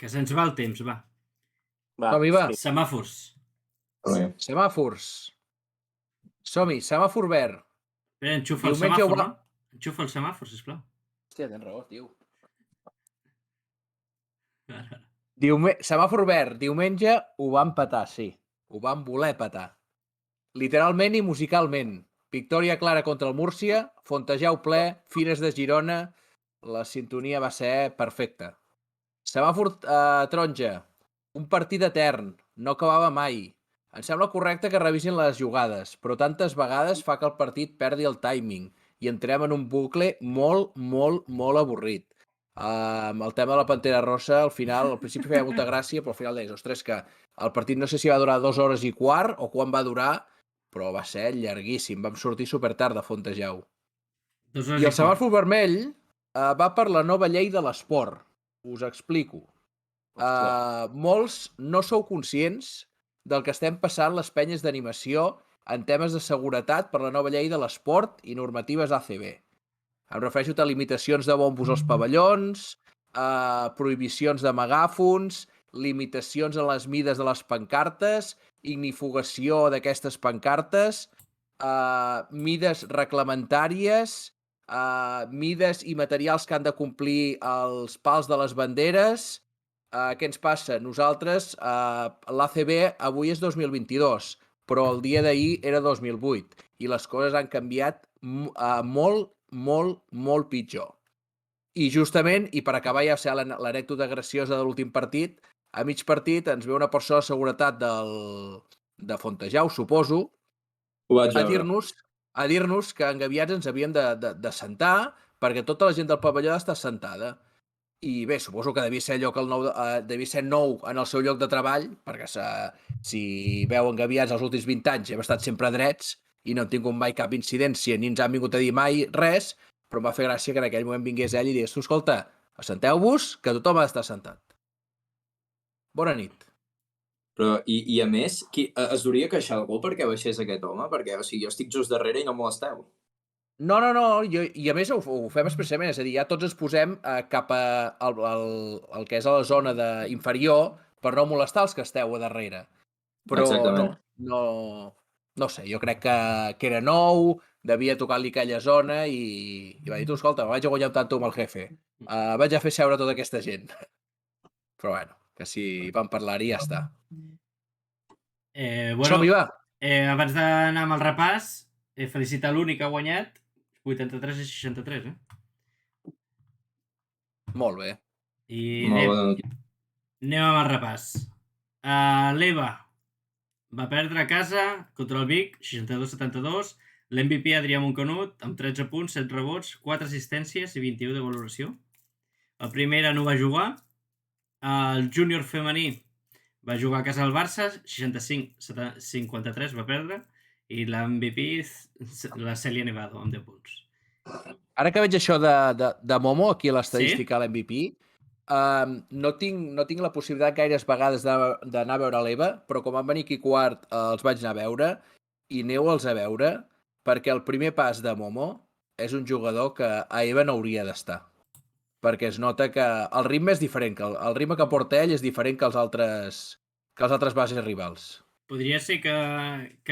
se'ns va el temps, va. Va. Semàfors. Semàfors. Som-hi, semàfor verd. Espera, enxufa el semàfor, no? Enxufa el semàfor, sisplau. Hòstia, tens raó, tio. Semàfor verd. Diumenge ho van petar, sí. Ho van voler petar. Literalment i musicalment. Victòria clara contra el Múrcia, Fontejau ple, Fires de Girona... La sintonia va ser perfecta. Semàfor taronja. Un partit etern. No acabava mai. Em sembla correcte que revisin les jugades, però tantes vegades fa que el partit perdi el timing i entrem en un bucle molt avorrit. El tema de la Pantera Rosa, al principi feia molta gràcia, però al final deies, ostres, que el partit no sé si va durar 2 hores i quart o quan va durar, però va ser llarguíssim. Vam sortir supertard de Fontejau. I el semàfor vermell va per la nova llei de l'esport. Us explico. Molts no sou conscients del que estem passant les penyes d'animació en temes de seguretat per la nova llei de l'esport i normatives ACB. Em refereixo a limitacions de bombos als pavellons, prohibicions de megàfons, limitacions en les mides de les pancartes, ignifugació d'aquestes pancartes, mides reglamentàries, mides i materials que han de complir els pals de les banderes. Què ens passa? Nosaltres, l'ACB avui és 2022, però el dia d'ahir era 2008 i les coses han canviat molt pitjor. I justament, i per acabar ja ser l'anècdota graciosa de l'últim partit, a mig partit ens ve una persona de seguretat de Fontejau, suposo, a dir-nos que engabiats ens havíem de sentar perquè tota la gent del pavelló està sentada. I bé, suposo que devia ser nou en el seu lloc de treball, perquè si veu engabiats els últims 20 anys hem estat sempre drets i no hem tingut mai cap incidència, ni ens han vingut a dir mai res, però em va fer gràcia que en aquell moment vingués ell i digués, tu, escolta, assenteu-vos, que tothom ha d'estar sentat. Bona nit. Però, i a més, es hauria queixar algú perquè baixés aquest home? Perquè, o sigui, jo estic just darrere i no molesteu. No, i a més ho fem expressament, és a dir, ja tots ens posem cap al que és a la zona inferior per no molestar els que esteu a darrere. Però no sé, jo crec que era nou, devia tocar-li aquella zona i va dir, tu, escolta, vaig a guanyar un tanto amb el jefe. Vaig a fer seure tota aquesta gent. Però bueno, que si vam parlar-hi ja està. Som-hi, va. Abans d'anar amb el repàs, felicitar l'únic que ha guanyat 83-63, Molt bé. I Molt bona notícia. anem amb el repàs. L'Eva va perdre a casa contra el Vic, 62-72. L'MVP Adrià Moncanut, amb 13 punts, 7 rebots, 4 assistències i 21 de valoració. El primer no va jugar. El júnior femení va jugar a casa del Barça, 65-53 va perdre, i l'MVP, la Cèlia Nevado, amb 10 punts. Ara que veig això de Momo, aquí a l'estadística a l'MVP, no tinc la possibilitat gaires vegades d'anar a veure l'Eva, però com van venir aquí quart els vaig anar a veure, i aneu-los a veure, perquè el primer pas de Momo és un jugador que a Eva no hauria d'estar. Perquè es nota que el ritme és diferent, que el ritme que porta ell és diferent que els altres bases rivals. Podria ser que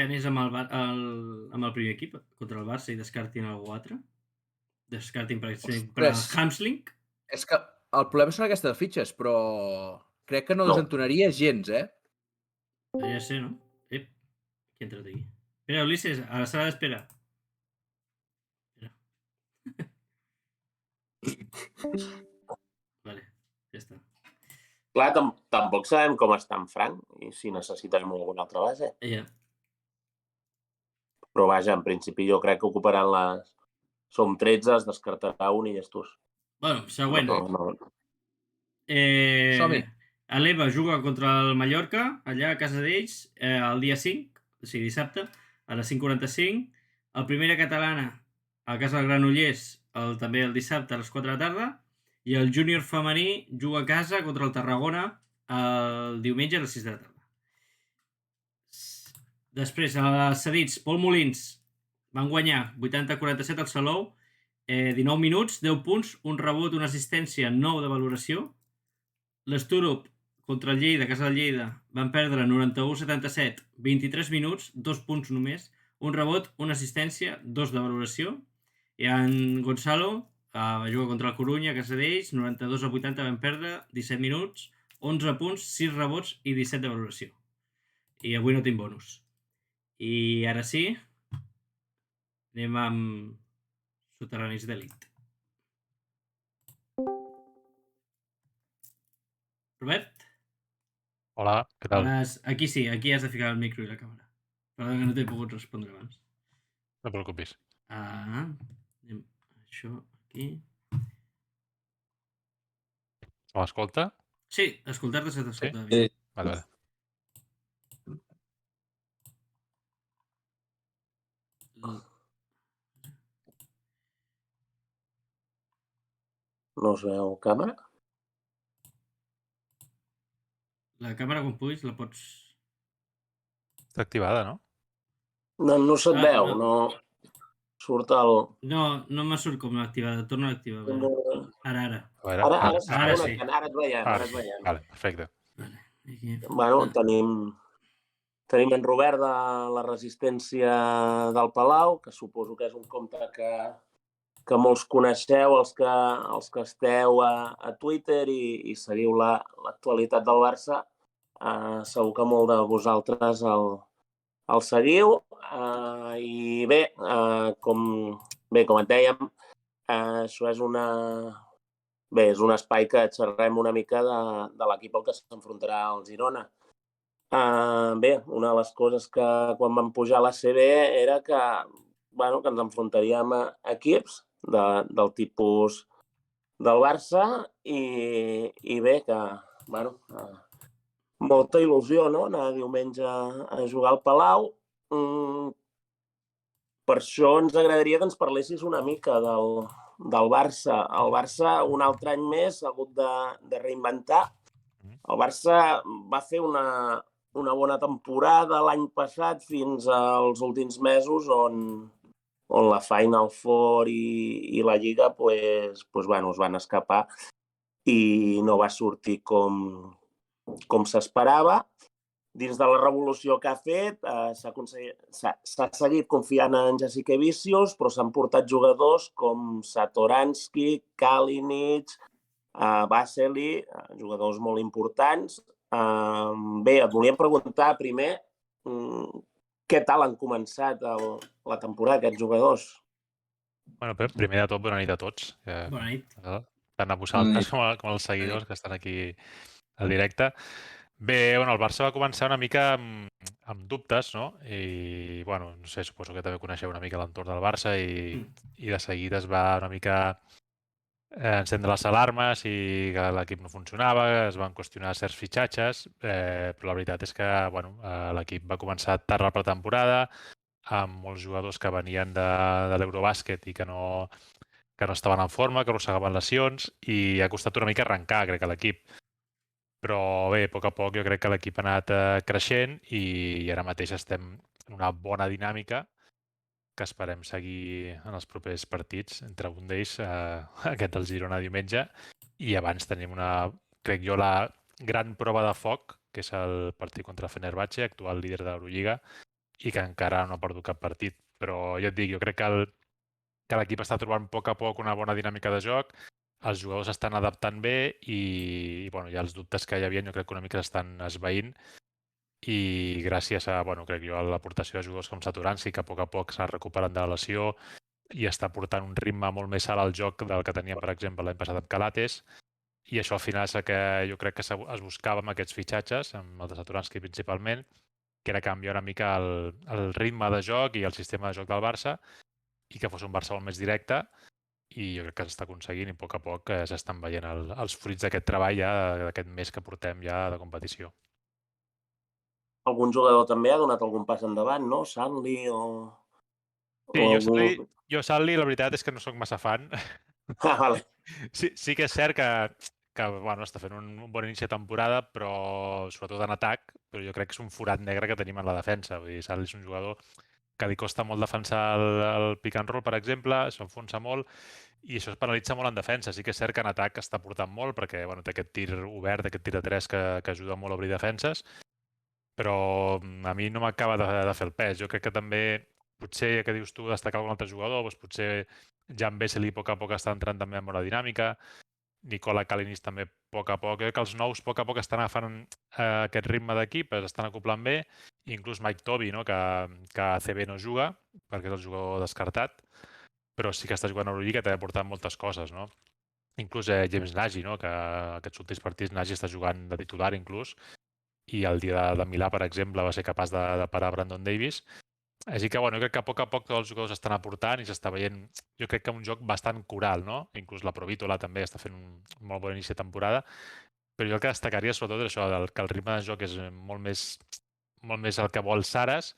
anés amb el primer equip contra el Barça i descartin algú altre? Descartin, per exemple, el Hamsling? És que el problema són aquestes fitxes, però crec que no desentonaria gens, Podria ser, no? Qui ha entrat aquí? Espera, Ulises, a la sala d'espera. Vale, ja està. Clar, tampoc sabem com està en Frank i si necessitem alguna altra base. Ja. Però vaja, en principi jo crec que ocuparan les... Som 13, es descartarà un i ja estàs. Bueno, següent. Som-hi. L'Eva juga contra el Mallorca, allà a casa d'ells, el dia 5, o sigui, dissabte, a les 5:45. El Primera Catalana, a casa del Granollers, també el dissabte a les 4 de la tarda. I el júnior femení juga a casa contra el Tarragona el diumenge a les 6 de la tarda. Després, els cedits, Pol Molins van guanyar 80-47 al Salou, 19 minuts, 10 punts, un rebot, una assistència, 9 de valoració. L'Esturup contra el Lleida, a casa del Lleida, van perdre 91-77, 23 minuts, 2 punts només, un rebot, una assistència, 2 de valoració. I en Gonzalo va jugar contra el Corunya, a casa d'ells, 92-80 van perdre, 17 minuts, 11 punts, 6 rebots i 17 de valoració. I avui no tinc bonus. I ara sí, anem amb soterranis d'elit. Robert? Hola, què tal? Aquí sí, aquí has de ficar el micro i la càmera. Perdó que no t'he pogut respondre abans. No et preocupis. Anem això aquí. Se m'escolta? Sí, escoltar-te se t'escolta Sí? bé. Vale. No es veu càmera? La càmera, quan puguis, la pots... Està activada, no? No se't veu, no. Surt el... No me surt com activada, torna a activar. Ara. A veure. Ara sí. ara et veiem, ara et veiem. Vale, perfecte. Vale. Aquí. Bueno, tenim en Robert de la Resistència del Palau, que suposo que és un compte que molts coneixeu, els que esteu a Twitter i seguiu l'actualitat del Barça. Segur que molt de vosaltres el seguiu. I bé, com et dèiem, això és és un espai que xerrem una mica de l'equip al que s'enfrontarà el Girona. Bé, una de les coses que quan vam pujar a la CB era que ens enfrontaríem a equips del tipus del Barça i bé, que molta il·lusió, no?, anar diumenge a jugar al Palau. Per això ens agradaria que ens parlessis una mica del Barça. El Barça un altre any més ha hagut de reinventar. El Barça va fer una bona temporada l'any passat fins als últims mesos on la Final Four i la Lliga es van escapar i no va sortir com s'esperava. Dins de la revolució que ha fet, s'ha seguit confiant en Jasikevičius, però s'han portat jugadors com Satoransky, Kalinic, Vasily, jugadors molt importants. Bé, et volíem preguntar primer què tal han començat la temporada aquests jugadors? Bueno, primer de tot, bona nit a tots. Bona nit. Tant a vosaltres com als seguidors que estan aquí al directe. Bé, bueno, el Barça va començar una mica amb dubtes, no? I, bueno, no sé, suposo que també coneixeu una mica l'entorn del Barça i de seguida es va una mica encendre les alarmes i que l'equip no funcionava, es van qüestionar certs fitxatges, però la veritat és que bueno, l'equip va començar tard la pretemporada, amb molts jugadors que venien de l'Eurobàsquet i que no estaven en forma, que arrossegaven lesions, i ha costat una mica arrencar, crec, a l'equip. Però bé, a poc jo crec que l'equip ha anat creixent i ara mateix estem en una bona dinàmica que esperem seguir en els propers partits, entre un d'ells aquest del Girona diumenge, i abans tenim crec jo, la gran prova de foc, que és el partit contra Fenerbahçe, actual líder de l'Eurolliga, i que encara no ha perdut cap partit. Però ja et dic, jo crec que l'equip està trobant a poc una bona dinàmica de joc, els jugadors estan adaptant bé i bueno, ja els dubtes que hi havia jo crec que una mica s'estan esvaint i gràcies a, bueno, crec jo, a l'aportació de jugadors com Satoranski, que a poc s'ha recuperat de la lesió i està portant un ritme molt més alt al joc del que teníem, per exemple, l'any passat amb Calates, i això al final és el que jo crec que es buscava amb aquests fitxatges, amb el de Satoranski principalment, que era canviar una mica el ritme de joc i el sistema de joc del Barça i que fos un Barça molt més directe, i jo crec que s'està aconseguint i a poc s'estan veient els fruits d'aquest treball ja d'aquest mes que portem ja de competició. Algun jugador també ha donat algun pas endavant, no? Sanli o... Sí, jo Sanli, la veritat és que no sóc massa fan. Vale. Sí que és cert que bueno, està fent un bon inici de temporada, però sobretot en atac, però jo crec que és un forat negre que tenim en la defensa. Vull dir, Sanli és un jugador que li costa molt defensar el pick and roll, per exemple, s'enfonsa molt, i això es penalitza molt en defensa. Sí que és cert que en atac està portant molt, perquè bueno, té aquest tir obert, aquest tir de 3 que ajuda molt a obrir defenses, però a mi no m'acaba de fer el pes. Jo crec que també, potser, que dius tu, destacar algun altre jugador, doncs potser Jan Vesely a poc està entrant també en bona dinàmica, Nikola Kalinic també a poc. Jo crec que els nous a poc estan agafant aquest ritme d'equip, estan acoplant bé, inclús Mike Toby, no? que a CB no juga, perquè és el jugador descartat, però sí que està jugant a Eurolliga i també ha portat moltes coses, no? Inclús James Nagy, no? Que aquests últims partits Nagy està jugant de titular inclús, i el dia de Milà, per exemple, va ser capaç de parar Brandon Davis. Així que, bueno, jo crec que a poc tots els jugadors estan aportant i s'està veient, jo crec que un joc bastant coral, no? Inclús la Provítola també està fent un molt bon inici de temporada, però jo el que destacaria sobretot és això, que el ritme de joc és molt més el que vol Saras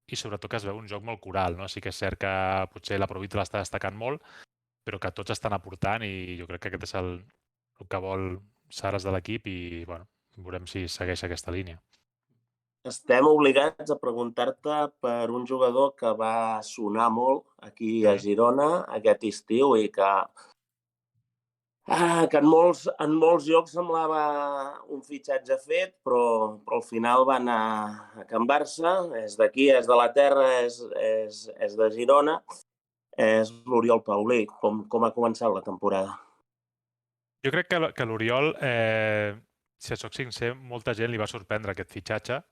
i sobretot que es veu un joc molt coral, no? Sí que és cert que potser la Provítola està destacant molt, però que tots estan aportant i jo crec que aquest és el que vol Saras de l'equip i, bueno, veurem si segueix aquesta línia. Estem obligats a preguntar-te per un jugador que va sonar molt aquí a Girona aquest estiu i que en molts llocs semblava un fitxatge fet, però al final va anar a Can Barça, és d'aquí, és de la terra, és de Girona, és l'Oriol Paulí. Com ha començat la temporada? Jo crec que l'Oriol, si soc sincer, molta gent li va sorprendre aquest fitxatge,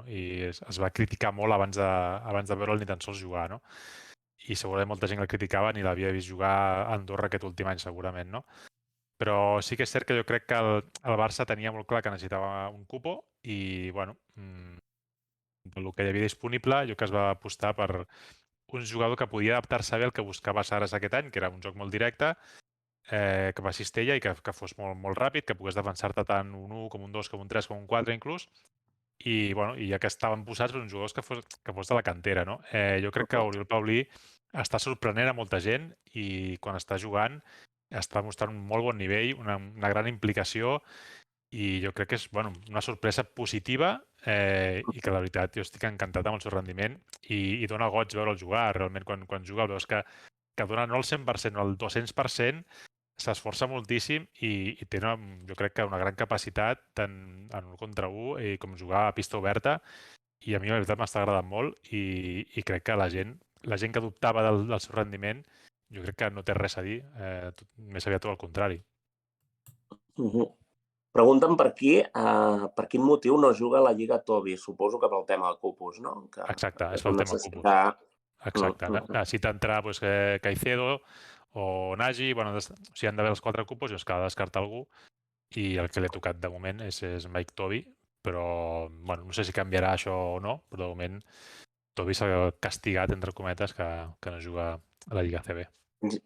i es va criticar molt abans de veure'l ni tan sols jugar, no? I segurament molta gent el criticava ni l'havia vist jugar a Andorra aquest últim any, segurament, no? Però sí que és cert que jo crec que el Barça tenia molt clar que necessitava un cupo i, el que hi havia disponible, jo que es va apostar per un jugador que podia adaptar-se bé al que buscava Saras aquest any, que era un joc molt directe, que va a cistella i que fos molt ràpid, que pogués defensar-te tant un 1 com un 2, com un 3, com un 4 inclús, i ja que estaven posats per uns jugadors que fos de la cantera, no? Jo crec que Oriol Paulí està sorprenent a molta gent i quan està jugant està mostrant un molt bon nivell, una gran implicació i jo crec que és una sorpresa positiva i que la veritat jo estic encantat amb el seu rendiment i dona goig veure'l jugar. Realment quan juga el veus que dona no el 100%, no el 200%, s'esforça moltíssim i té, jo crec que una gran capacitat tant en 1 contra 1 com jugar a pista oberta i a mi la veritat m'està agradant molt i crec que la gent que dubtava del seu rendiment jo crec que no té res a dir, més aviat tot al contrari. Pregunten per quin motiu no juga a la Lliga Tobi. Suposo que pel tema del cupus, no? Exacte, és pel tema cupus. Exacte. Necessita entrar Caicedo o Nagy, o sigui, han d'haver els 4 cupos i es cal descartar algú, i el que l'he tocat de moment és Mike Tobi, però no sé si canviarà això o no, però de moment Tobi s'ha castigat, entre cometes, que no juga a la Lliga CB.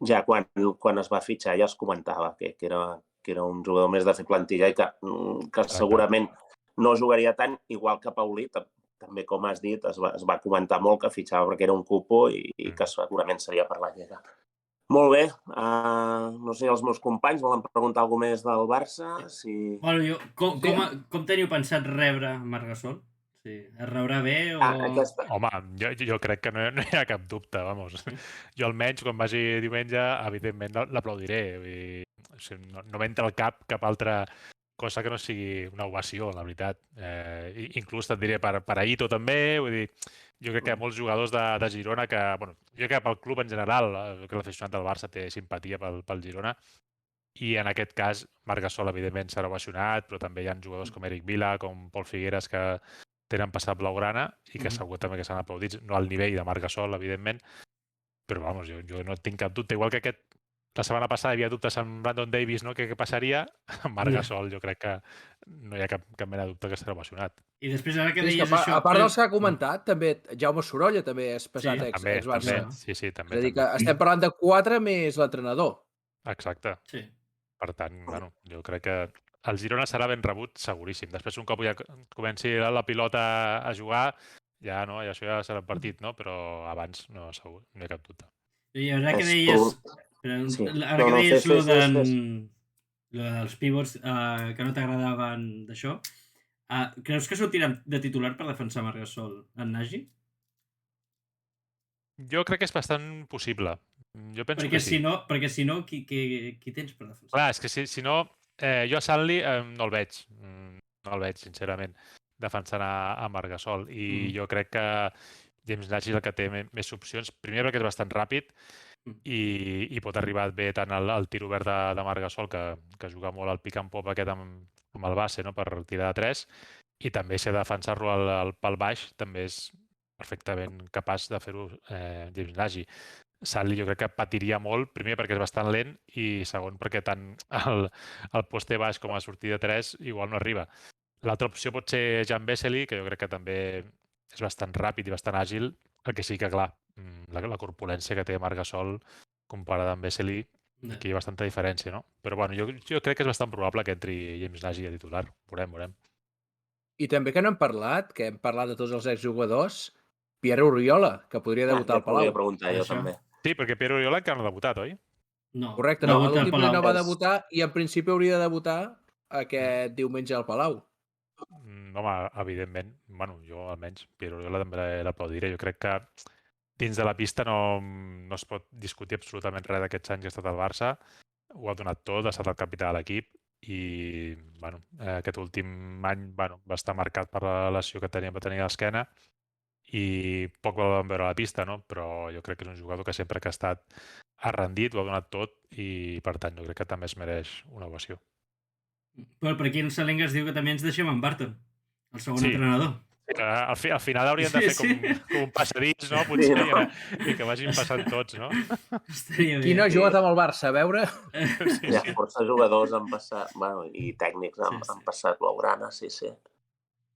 Ja quan es va fitxar ja es comentava que era un jugador més de fer plantilla i que segurament no jugaria tant, igual que Paulí, també, com has dit, es va comentar molt que fitxava perquè era un cupo i que segurament seria per la Lliga. Molt bé. No sé, els meus companys volen preguntar alguna més del Barça? Bueno, com teniu pensat rebre Margasol? Es rebrà bé o...? Home, jo crec que no hi ha cap dubte, vamos. Jo almenys, quan vagi diumenge, evidentment l'aplaudiré. No m'entra al cap altra cosa que no sigui una ovació, la veritat. Inclús et diré per Aito també, vull dir, jo crec que hi ha molts jugadors de Girona que, jo crec que pel club en general, que l'aficionat del Barça té simpatia pel Girona, i en aquest cas Margasol evidentment serà ovacionat, però també hi ha jugadors com Eric Vila, com Pol Figueres, que tenen passat blaugrana i que segur també que s'han aplaudits, no al nivell de Margasol, evidentment, però vamos, jo no tinc cap dubte, igual que la setmana passada hi havia dubtes amb Brandon Davis, no? Què passaria? Amb Margasol jo crec que no hi ha cap mena de dubte que estarà ovacionat. I després, ara que deies això... A part dels que ha comentat, també Jaume Sorolla també és pesat ex-Barça. Sí, també. És a dir, que estem parlant de 4 més l'entrenador. Exacte. Sí. Per tant, jo crec que el Girona serà ben rebut, seguríssim. Després, un cop ja comenci la pilota a jugar, això ja serà partit, no? Però abans no hi ha cap dubte. I ara que deies... Ara que deies lo dels pivots que no t'agradaven d'això, creus que sortiran de titular per defensar Margasol en Nagy? Jo crec que és bastant possible. Jo penso que sí. Perquè si no, qui tens per defensar? Clar, és que si no, jo a Sanli no el veig. No el veig, sincerament, defensant a Margasol. I jo crec que James Nagy és el que té més opcions. Primer perquè és bastant ràpid i pot arribar bé tant al tir obert de Margasol, que juga molt al pick and pop aquest amb el base, no? Per tirar de 3, i també si ha de defensar-lo al pal baix també és perfectament capaç de fer-ho James Nagy. Sanli jo crec que patiria molt, primer perquè és bastant lent i segon perquè tant el poste baix com a sortir de 3 igual no arriba. L'altra opció pot ser Jan Vesely, que jo crec que també és bastant ràpid i bastant àgil, el que sí que, clar, la corpulència que té Margasol comparada amb Vesely, aquí hi ha bastanta diferència, no? Però jo crec que és bastant probable que entri James Nagy a titular. Veurem. I també que no hem parlat de tots els exjugadors, Pierre Oriola, que podria debutar al Palau. Podria preguntar jo també. Sí, perquè Pierre Oriola encara no ha debutat, oi? No. Correcte, no. L'últim ple no va debutar i en principi hauria de debutar aquest diumenge al Palau. Home, evidentment, jo almenys Pierre Oriola també l'aplaudiré. Jo crec que dins de la pista no es pot discutir absolutament res d'aquests anys que ha estat al Barça. Ho ha donat tot, ha estat el capità de l'equip i aquest últim any va estar marcat per la lesió que va tenir a l'esquena i poc el vam veure a la pista, no? Però jo crec que és un jugador que sempre que ha estat ha rendit, ho ha donat tot i per tant jo crec que també es mereix una ovació. Però per aquí en Salenga es diu que també ens deixem en Barton, el segon entrenador. Al final haurien de fer com un passadís, no? Potser, i que vagin passant tots, no? Qui no ha jugat amb el Barça, a veure? Hi ha força jugadors han passat, i tècnics han passat blaugrana, sí.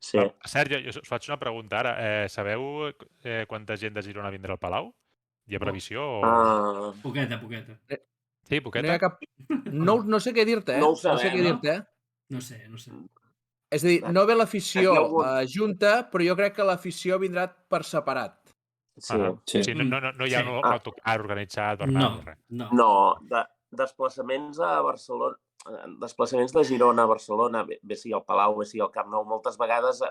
Sergi, jo us faig una pregunta ara. Sabeu quanta gent de Girona vindrà al Palau? Hi ha previsió? Poqueta. Sí, poqueta? No sé què dir-te, No ho sabem, no sé. És a dir, no ve l'afició junta, però jo crec que l'afició vindrà per separat. Sí. No hi ha un autocar organitzat per anar. No, desplaçaments a Barcelona, desplaçaments de Girona a Barcelona, bé sigui al Palau, bé sigui al Camp Nou, moltes vegades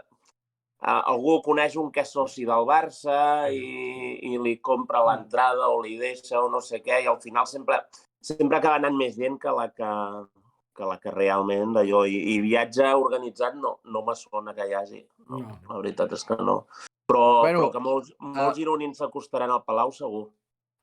algú coneix un que és soci del Barça i li compra l'entrada o li deixa o no sé què, i al final sempre acaba anant més gent que la que realment d'allò. I viatge organitzat no me sona que hi hagi. La veritat és que no. Però que molts gironins s'acostaran al Palau, segur.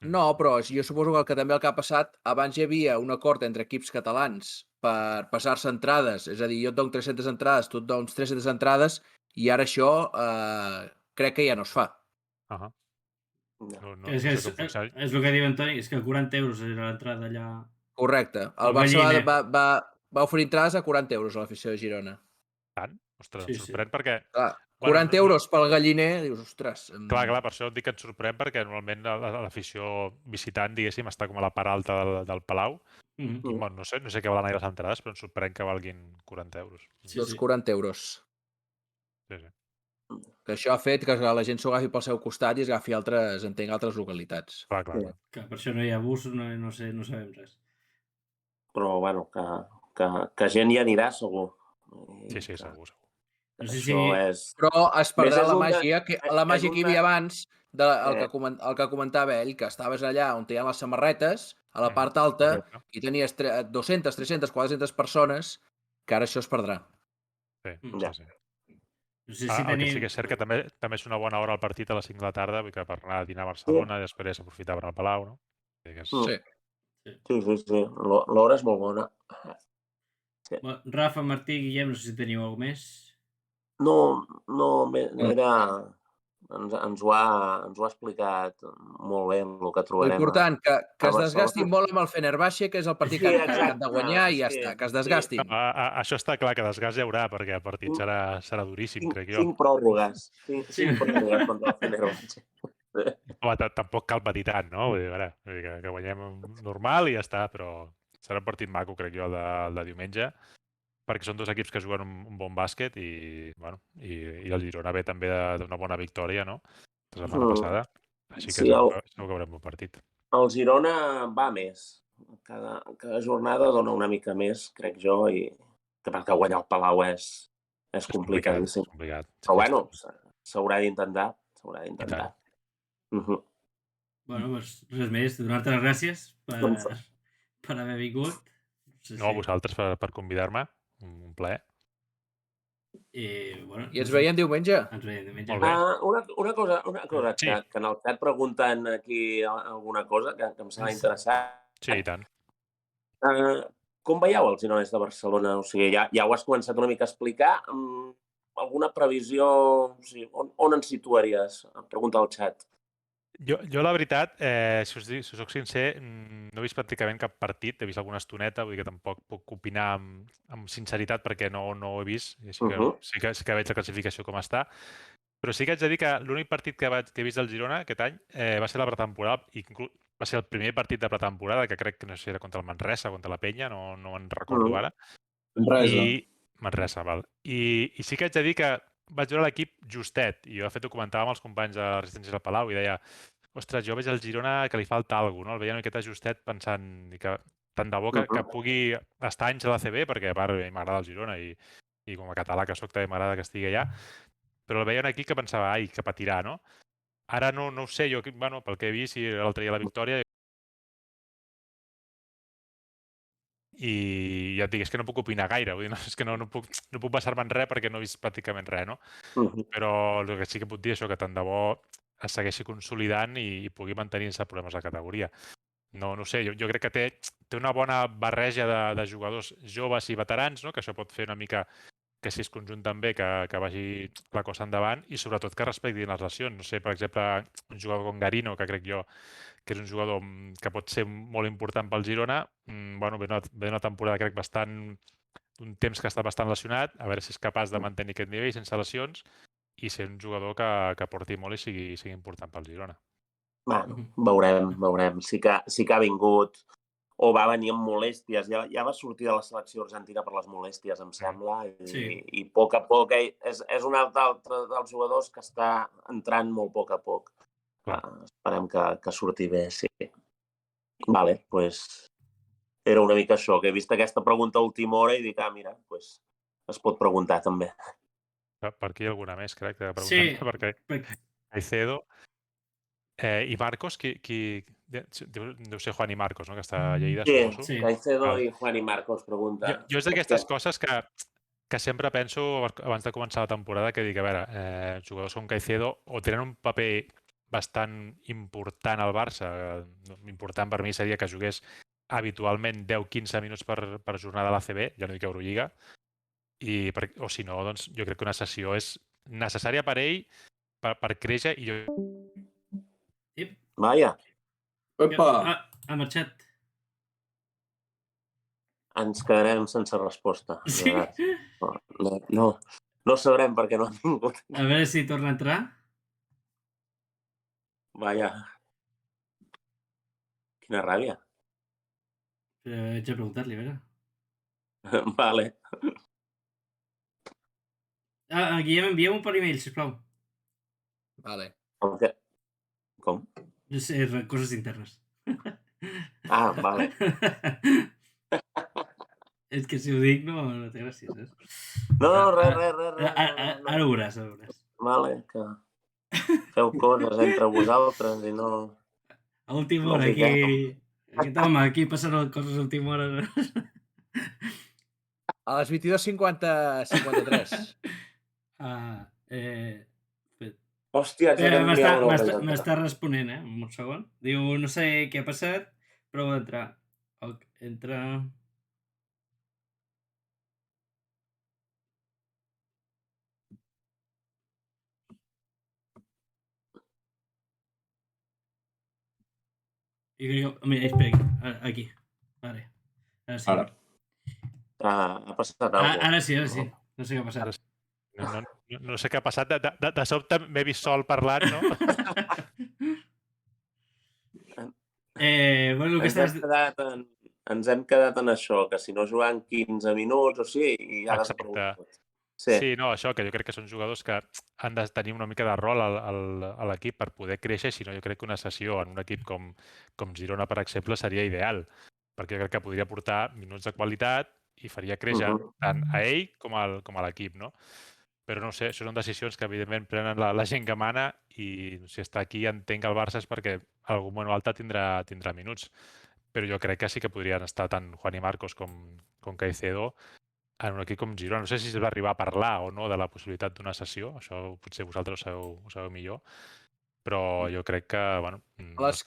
No, però jo suposo que també el que ha passat, abans hi havia un acord entre equips catalans per passar-se entrades, és a dir, jo et dono 300 entrades, tu et dones 300 entrades, i ara això crec que ja no es fa. Ahà. No. No És sé com funciona. el que diu Antoni, és que 40 euros era l'entrada allà. Correcte. El El Barça Galliner. va oferir entrades a 40 euros a l'afició de Girona. Tant? Ostres, Sí, em sorprèn perquè... Clar, Bueno, 40 euros pel Galliner, dius, ostres... Clar, per això et dic que et sorprèn perquè normalment l'afició visitant, diguéssim, està com a la part alta del Palau. Mhm. I, bueno, no sé què valen les entrades, però em sorprèn que valguin 40 euros. Sí, Doncs sí. 40 euros. Sí, sí. Que això ha fet que la gent s'ho agafi pel seu costat i es agafi altres localitats. Clar. Que per això no hi ha bus, no sabem res. Però, bueno, que gent hi anirà, segur. Sí, Que segur. No sé si... Això és... Però es perdrà és la un de- màgia, la és màgia un que hi havia de- abans, el que comentava ell, que estaves allà on hi ha les samarretes, a la Mhm. part alta, Correcte. i tenies 200, 300, 400 persones, que ara això es perdrà. Sí, Ja. sí. No sé si El que tenim... sí que és cert que també és una bona hora al partit a les 5 de la tarda, vull dir que per anar a dinar a Barcelona i després aprofitar per anar al Palau, no? Vull dir que és... Sí. Sí. L'hora és molt bona. Bueno, Rafa, Martí, Guillem, no sé si teniu alguna més. No, era... Ens ho ha explicat molt bé el que trobarem. L'important, que a es Barcelona. desgastin molt amb el Fenerbahçe, que és el partit Sí, que han de exacte, guanyar, i ja sí, està, que es sí. desgastin. Això està clar, que desgast hi haurà, perquè el partit serà duríssim, crec jo. 5 pròrrogues. Sí. 5 pròrrogues contra el Fenerbahçe. Home, tampoc cal patir tant, no? Vull dir, a veure, que guanyem normal i ja està, però serà un partit maco, crec jo, el de diumenge, perquè són dos equips que juguen un bon bàsquet i el Girona ve també d'una bona victòria, no? La setmana passada. Així que Sí, segur que veurem un partit. el Girona va més. Cada jornada dona una mica més, crec jo, i que perquè guanyar el Palau és complicadíssim. És complicat. Però bueno, s'haurà d'intentar. Bueno, doncs res més. Donar-te les gràcies per haver vingut. No, a vosaltres per convidar-me. Un plaer. Bueno, I ens veiem diumenge. Ens veiem diumenge. Molt bé. Una cosa Sí. que en el chat pregunten aquí alguna cosa que em sembla interessant. Sí, i tant. Com veieu els Gironès de Barcelona? O sigui, ja ho has començat una mica a explicar. Alguna previsió? O sigui, on ens situaries? Pregunta al xat. Jo la veritat, si us soc sincer, no he vist pràcticament cap partit, he vist alguna estoneta, vull dir que tampoc puc opinar amb sinceritat perquè no ho he vist, i sí que veig la classificació com està, però sí que haig de dir que l'únic partit que he vist del Girona aquest any va ser la pretemporada, i va ser el primer partit de pretemporada, que crec que no sé si era contra el Manresa, contra la Penya, no me'n recordo ara. Manresa, val. I sí que haig de dir que vaig veure l'equip justet, i jo de fet ho comentava amb els companys de Resistència del Palau, i deia, ostres, jo veig el Girona que li falta alguna cosa, no? El veia una miqueta justet pensant que tant de bo que pugui estar anys a l'ACB, perquè a part m'agrada el Girona i com a català que soc també m'agrada que estigui allà, però el veia un equip que pensava, que patirà, no? Ara no ho sé, jo, bueno, pel que he vist, i l'altre dia la victòria, i ja et dic, és que no puc opinar gaire, vull dir, és que no puc basar-me en res perquè no he vist pràcticament res, no? Però el que sí que puc dir és que tant de bo es segueixi consolidant i pugui mantenir-se problemes de categoria. No sé, jo crec que té una bona barreja de jugadors joves i veterans, no? Que això pot fer una mica que si es conjunten bé, que vagi la cosa endavant i sobretot que respectin les lesions. No sé, per exemple, un jugador com Garino, que crec jo que és un jugador que pot ser molt important pel Girona, bueno, ve una temporada crec un temps que està bastant lesionat, a veure si és capaç de mantenir aquest nivell sense lesions i ser un jugador que porti molt i sigui important pel Girona. Bueno, veurem. Sí que ha vingut o va venir amb molèsties. Ja va sortir de la selecció argentina per les molèsties, em sembla, i a poc a poc és un altre dels jugadors que està entrant molt a poc. Esperem que surti bé, sí. Vale, doncs era una mica això, que he vist aquesta pregunta a última hora i dic, mira, doncs es pot preguntar també. Per aquí hi ha alguna més, crec, que preguntaria, perquè Caicedo i Marcos, qui deu ser Juan i Marcos, no?, que està a Lleida, suposo. Sí, Caicedo i Juan i Marcos pregunta. Jo és d'aquestes coses que sempre penso abans de començar la temporada, que dic, a veure, jugadors com Caicedo o tenen un paper bastant important al Barça. Important per mi seria que jugués habitualment 10-15 minuts per jornada a l'ACB, ja no dic Eurolliga, o si no, doncs jo crec que una sessió és necessària per ell, per créixer, i jo... Vaja, Ha marxat. ens quedarem sense resposta. Sí? No sabrem per què no ha vingut. A veure si torna a entrar. Vaja. Quina ràbia. Haig de preguntar-li, a veure. Vale. Guillem, enviem-ho per e-mail, sisplau. Vale. Com? No sé, coses internes. Ah, vale. És que si ho dic no té gràcia, saps? No, res. Ara ho veuràs, Vale, que feu coses entre vosaltres i no... A última hora, aquest home, aquí passant coses a última hora. A les 22:53. Hòstia, ja que m'està responent, un segon. Diu, no sé què ha passat, però va entrar. Entra... Mira, espera, aquí. Vale. Ara sí. Ha passat alguna cosa. Ara sí. No sé què ha passat. No sé què ha passat. De sobte m'he vist sol parlant, no? Bueno, que estàs... Ens hem quedat en això, que si no jugant 15 minuts o sí, i ja desaparegut. Sí, no, això, que jo crec que són jugadors que han de tenir una mica de rol a l'equip per poder créixer, si no jo crec que una sessió en un equip com Girona, per exemple, seria ideal, perquè jo crec que podria portar minuts de qualitat i faria créixer tant a ell com a l'equip, no? Però no sé, això són decisions que evidentment prenen la gent que mana, i si està aquí entenc que el Barça és perquè algun moment o altre tindrà minuts. Però jo crec que sí que podrien estar tant Juan i Marcos com Caicedo en un equip com Girona. No sé si es va arribar a parlar o no de la possibilitat d'una sessió, això potser vosaltres ho sabeu millor, però jo crec que, bueno... A les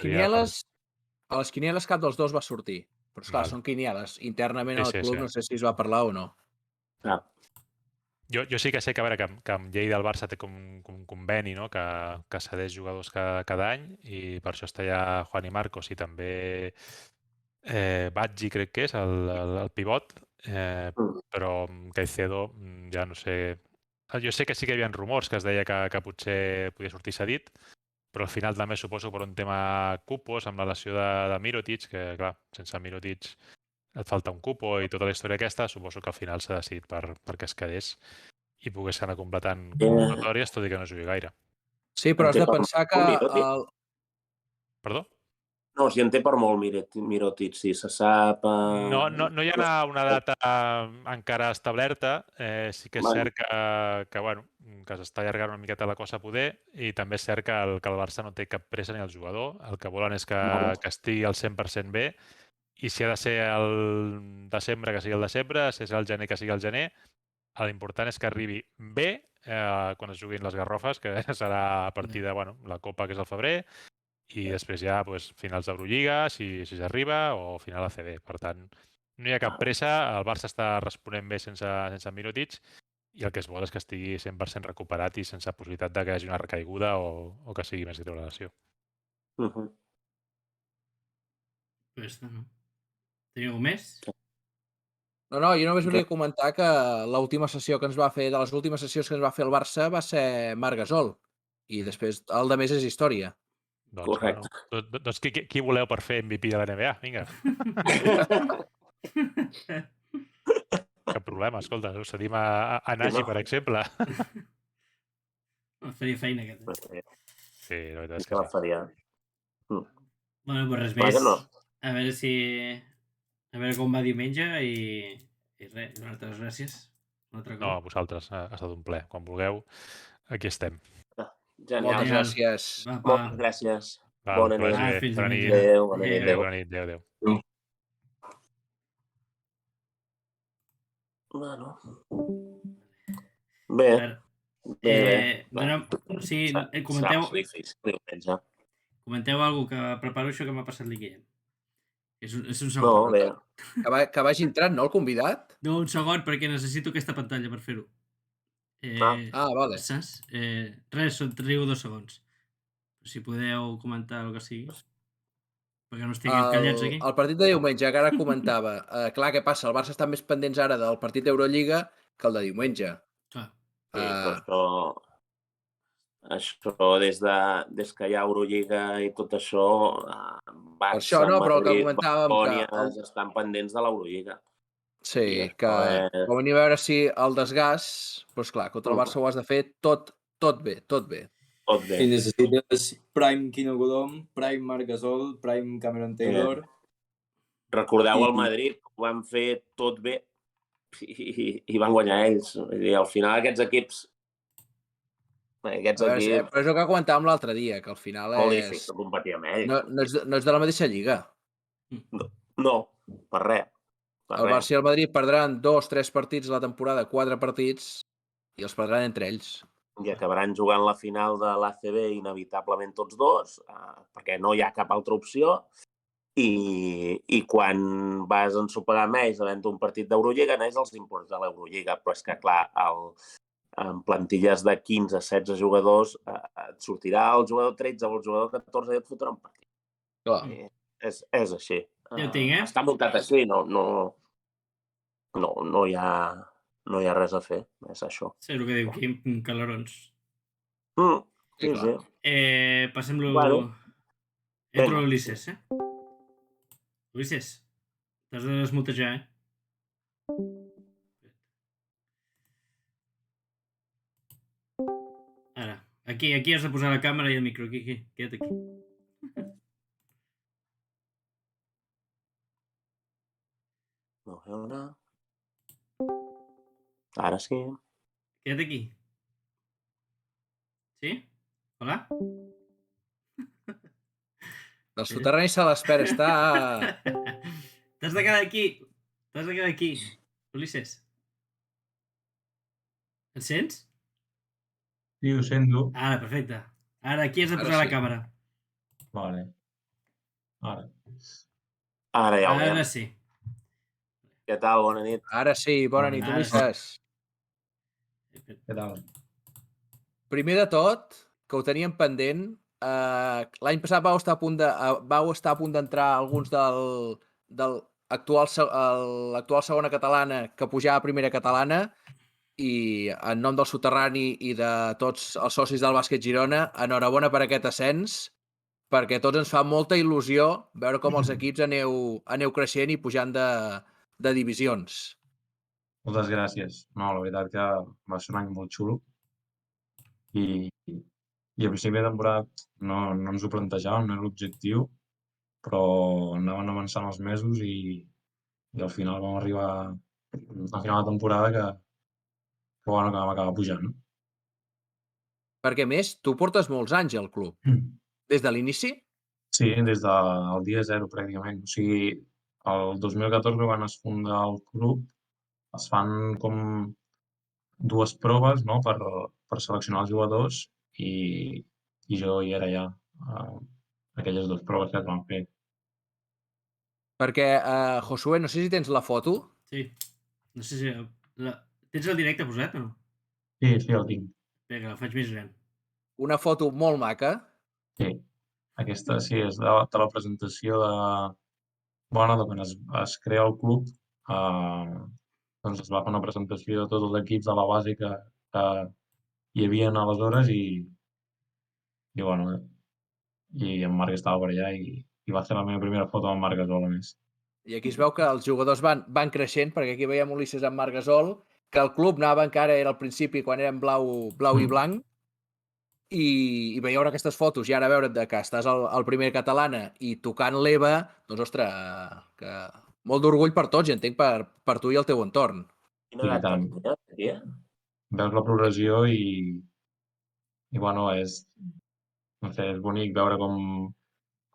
quinieles cap dels dos va sortir, però esclar, són quinieles. Internament al club no sé si es va parlar o no. Jo sí que sé que, a veure, que amb Lleida el Barça té com un conveni, no?, que cedeix jugadors cada any, i per això està ja Juan i Marcos, i també Badji, crec que és, el pivot, però Caicedo ja no sé... Jo sé que sí que hi havia rumors que es deia que potser podia sortir cedit, però al final també suposo per un tema cupos, amb la lesió de Mirotic, que clar, sense Mirotic et falta un cupo i tota la història aquesta, suposo que al final s'ha decidit perquè es quedés i pogués anar completant convocatòries, tot i que no jugui gaire. Sí, però has de pensar que... Perdó? No, si en té per molt Mirotic, si se sap... No hi ha una data encara establerta. Sí que és cert que s'està allargant una miqueta la cosa a poder, i també és cert que el Barça no té cap pressa ni el jugador. El que volen és que estigui al 100% bé, i si ha de ser el desembre, que sigui el desembre, si és el gener, que sigui el gener. L'important és que arribi bé quan es juguin les Garrofes, que serà a partir de la Copa, que és al febrer, i després ja finals d'Eurolliga, si s'arriba, o final ACB. Per tant, no hi ha cap pressa, el Barça està responent bé sense Mirotic, i el que es vol és que estigui 100% recuperat i sense possibilitat que hi hagi una recaiguda o que sigui més greu la lesió. Teniu més? No, jo només volia comentar que l'última sessió que ens va fer, de les últimes sessions que ens va fer el Barça, va ser Marc Gasol, i després el de més és història. Correcte. Qui voleu per fer MVP de la NBA? Vinga. Cap problema, escolta, ho cedim a Nagy, per exemple. Faria feina, aquest. Sí, la veritat és que la faria. Bueno, pues res més. A veure com va diumenge, i res, nosaltres gràcies. No, a vosaltres, ha estat un plaer. Quan vulgueu, aquí estem. Genial. Moltes gràcies. Moltes gràcies. Bona nit. Fins a nit. Adéu. Bueno. Bé. Sí, Serà molt difícil diumenge. comenteu alguna que preparo això que m'ha passat el Guillem. És un No, segon. bé. Que vagi entrant, no, el convidat? No, un segon, perquè necessito aquesta pantalla per fer-ho. Vale. Saps? Res, trigo 2 segons. Si podeu comentar el que sigui. Perquè no estiguem callats aquí. El partit de diumenge, que ara comentava, clar, què passa? El Barça està més pendents ara del partit d'Eurolliga que el de diumenge. Clar. Sí, però això des que hi ha Eurolliga i tot això, Barça, això, no, però el que Madrid, comentàvem Valònia estan pendents de l'Eurolliga. Sí, I que això com venir a veure si el desgast, doncs clar, contra el Barça ho has de fer tot bé. Tot bé. I necessites Prime Kino Godom, Prime Marc Gasol, Prime Cameron Taylor. Recordeu el Madrid, ho van fer tot bé i van guanyar ells. I al final aquests equips... Però és el que comentàvem l'altre dia, que al final molt és... difícil competir amb ells. No és de la mateixa lliga. No, per res. El Barça i el Madrid perdran 2-3 partits a la temporada, 4 partits, i els perdran entre ells. I acabaran jugant la final de l'ACB inevitablement tots dos, perquè no hi ha cap altra opció, i quan vas ensopegar amb ells havent un partit d'Eurolliga, ells els importa l'Eurolliga, però és que, clar, en plantilles de 15-16 jugadors et sortirà el jugador 13 o el jugador 14 i et fotrà un partit. Clar. És així. Ja ho tinc, Està muntat així, no hi ha res a fer, és això. Sí, el que diu Quim, calarons. Sí. Passem-lo... Bueno. Entro a l'Ulisses, Ulisses, t'has de desmutejar, Ara, aquí has de posar la càmera i el micro, aquí, queda't aquí. No veure... Ara sí. Queda't aquí. Sí? Hola? El soterrani se l'espera, està... T'has de quedar aquí. Ulisses. Em sents? Sí, ho sento. Ara, perfecte. Ara, aquí has de posar la càmera. Vale. Ara. Ara ja ho veiem. Ara sí. Què tal? Bona nit. Ara sí, bona nit, Ara Ulisses. Què tal? Primer de tot, que ho teníem pendent, l'any passat vau estar a punt d'entrar alguns de l'actual segona catalana que pujava a primera catalana, i en nom del soterrani i de tots els socis del bàsquet Girona, enhorabona per aquest ascens, perquè a tots ens fa molta il·lusió veure com els equips aneu creixent i pujant de divisions. Moltes gràcies. No, la veritat que va ser un any molt xulo. I a principi de temporada no ens ho plantejàvem, no era l'objectiu, però anaven avançant els mesos i al final vam arribar a final de temporada que vam acabar pujant. No? Perquè, més, tu portes molts anys al club. Des de l'inici? Sí, des del dia zero, pràcticament. O sigui, el 2014, quan es funda el club, es fan com 2 proves, no?, per seleccionar els jugadors i jo hi era ja aquelles 2 proves que es van fer. Perquè, Josué, no sé si tens la foto. Sí. No sé si... Tens el directe posat o no? Sí, el tinc. Vinga, la faig més gran. Una foto molt maca. Sí. Aquesta sí, és de la presentació de quan es crea el club. Doncs es va fer una presentació de tots els equips de la base que hi havia aleshores i en Marc estava per allà i va ser la meva primera foto amb Marc Gasol, a més. I aquí es veu que els jugadors van creixent, perquè aquí veiem Ulisses amb Marc Gasol, que el club anava encara, era al principi, quan eren blau i blanc, i veieu aquestes fotos i ara veure que estàs al primer catalana i tocant l'EVA, doncs, ostres, que molt d'orgull per tots, i entenc per tu i el teu entorn. Quina edat tenia? Veus la progressió i bueno, és bonic veure com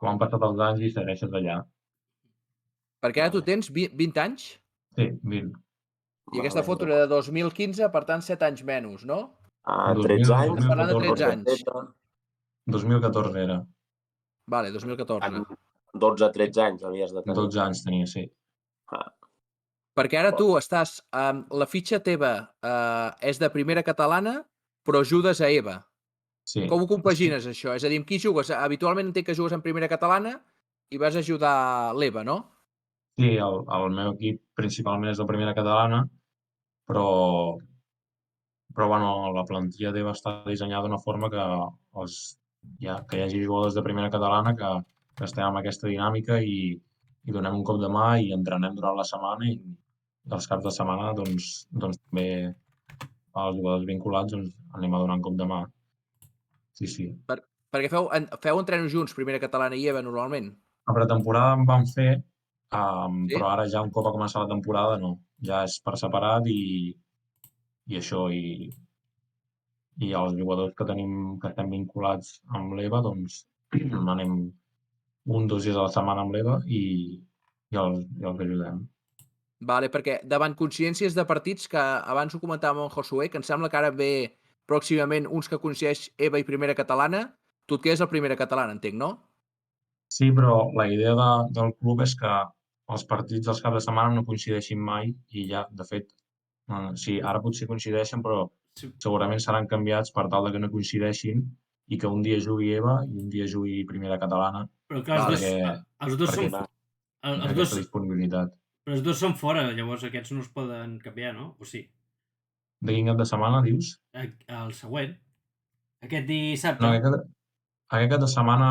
han passat els anys i segueixes allà. Perquè ara tu tens 20 anys? Sí, 20. I aquesta foto era de 2015, per tant, 7 anys menys, no? 13 anys. Parlant de 13 anys. 2014 era. Vale, 2014. 12-13 anys havies de tenir. 12 anys tenia, sí. Perquè ara tu estàs... la fitxa teva és de primera catalana, però ajudes a EVA. Sí. Com ho compagines, això? És a dir, amb qui jugues? Habitualment entenc que jugues en primera catalana i vas ajudar l'EVA, no? Sí, el meu equip principalment és de primera catalana, però bueno, la plantilla d'EVA està dissenyada d'una forma que hi hagi jugadors de primera catalana que estem amb aquesta dinàmica i donem un cop de mà i entrenem durant la setmana i els caps de setmana doncs també als jugadors vinculats anem a donar un cop de mà. Sí. Perquè feu entrenos junts, primera catalana i EVA, normalment? A pretemporada en vam fer, Sí? però ara ja un cop ha començat la temporada no. Ja és per separat i això, i els jugadors que estem vinculats amb l'EVA, doncs anem 1-2 dies a la setmana amb l'EVA i els ajudem. Vale, perquè davant coincidències de partits, que abans ho comentàvem amb Josué, que em sembla que ara ve pròximament uns que coincideix EVA i primera catalana, tu et quedes a primera catalana, entenc, no? Sí, però la idea del club és que els partits dels caps de setmana no coincideixin mai i ja, de fet, sí, ara potser coincideixen, però segurament seran canviats per tal de que no coincideixin i que un dia jugui EVA i un dia jugui primera catalana. Però clar, els dos són... aquesta disponibilitat. Però els dos són fora, llavors aquests no es poden canviar, no? O sí? De quin cap de setmana, dius? El següent. Aquest dissabte. No, aquest cap de setmana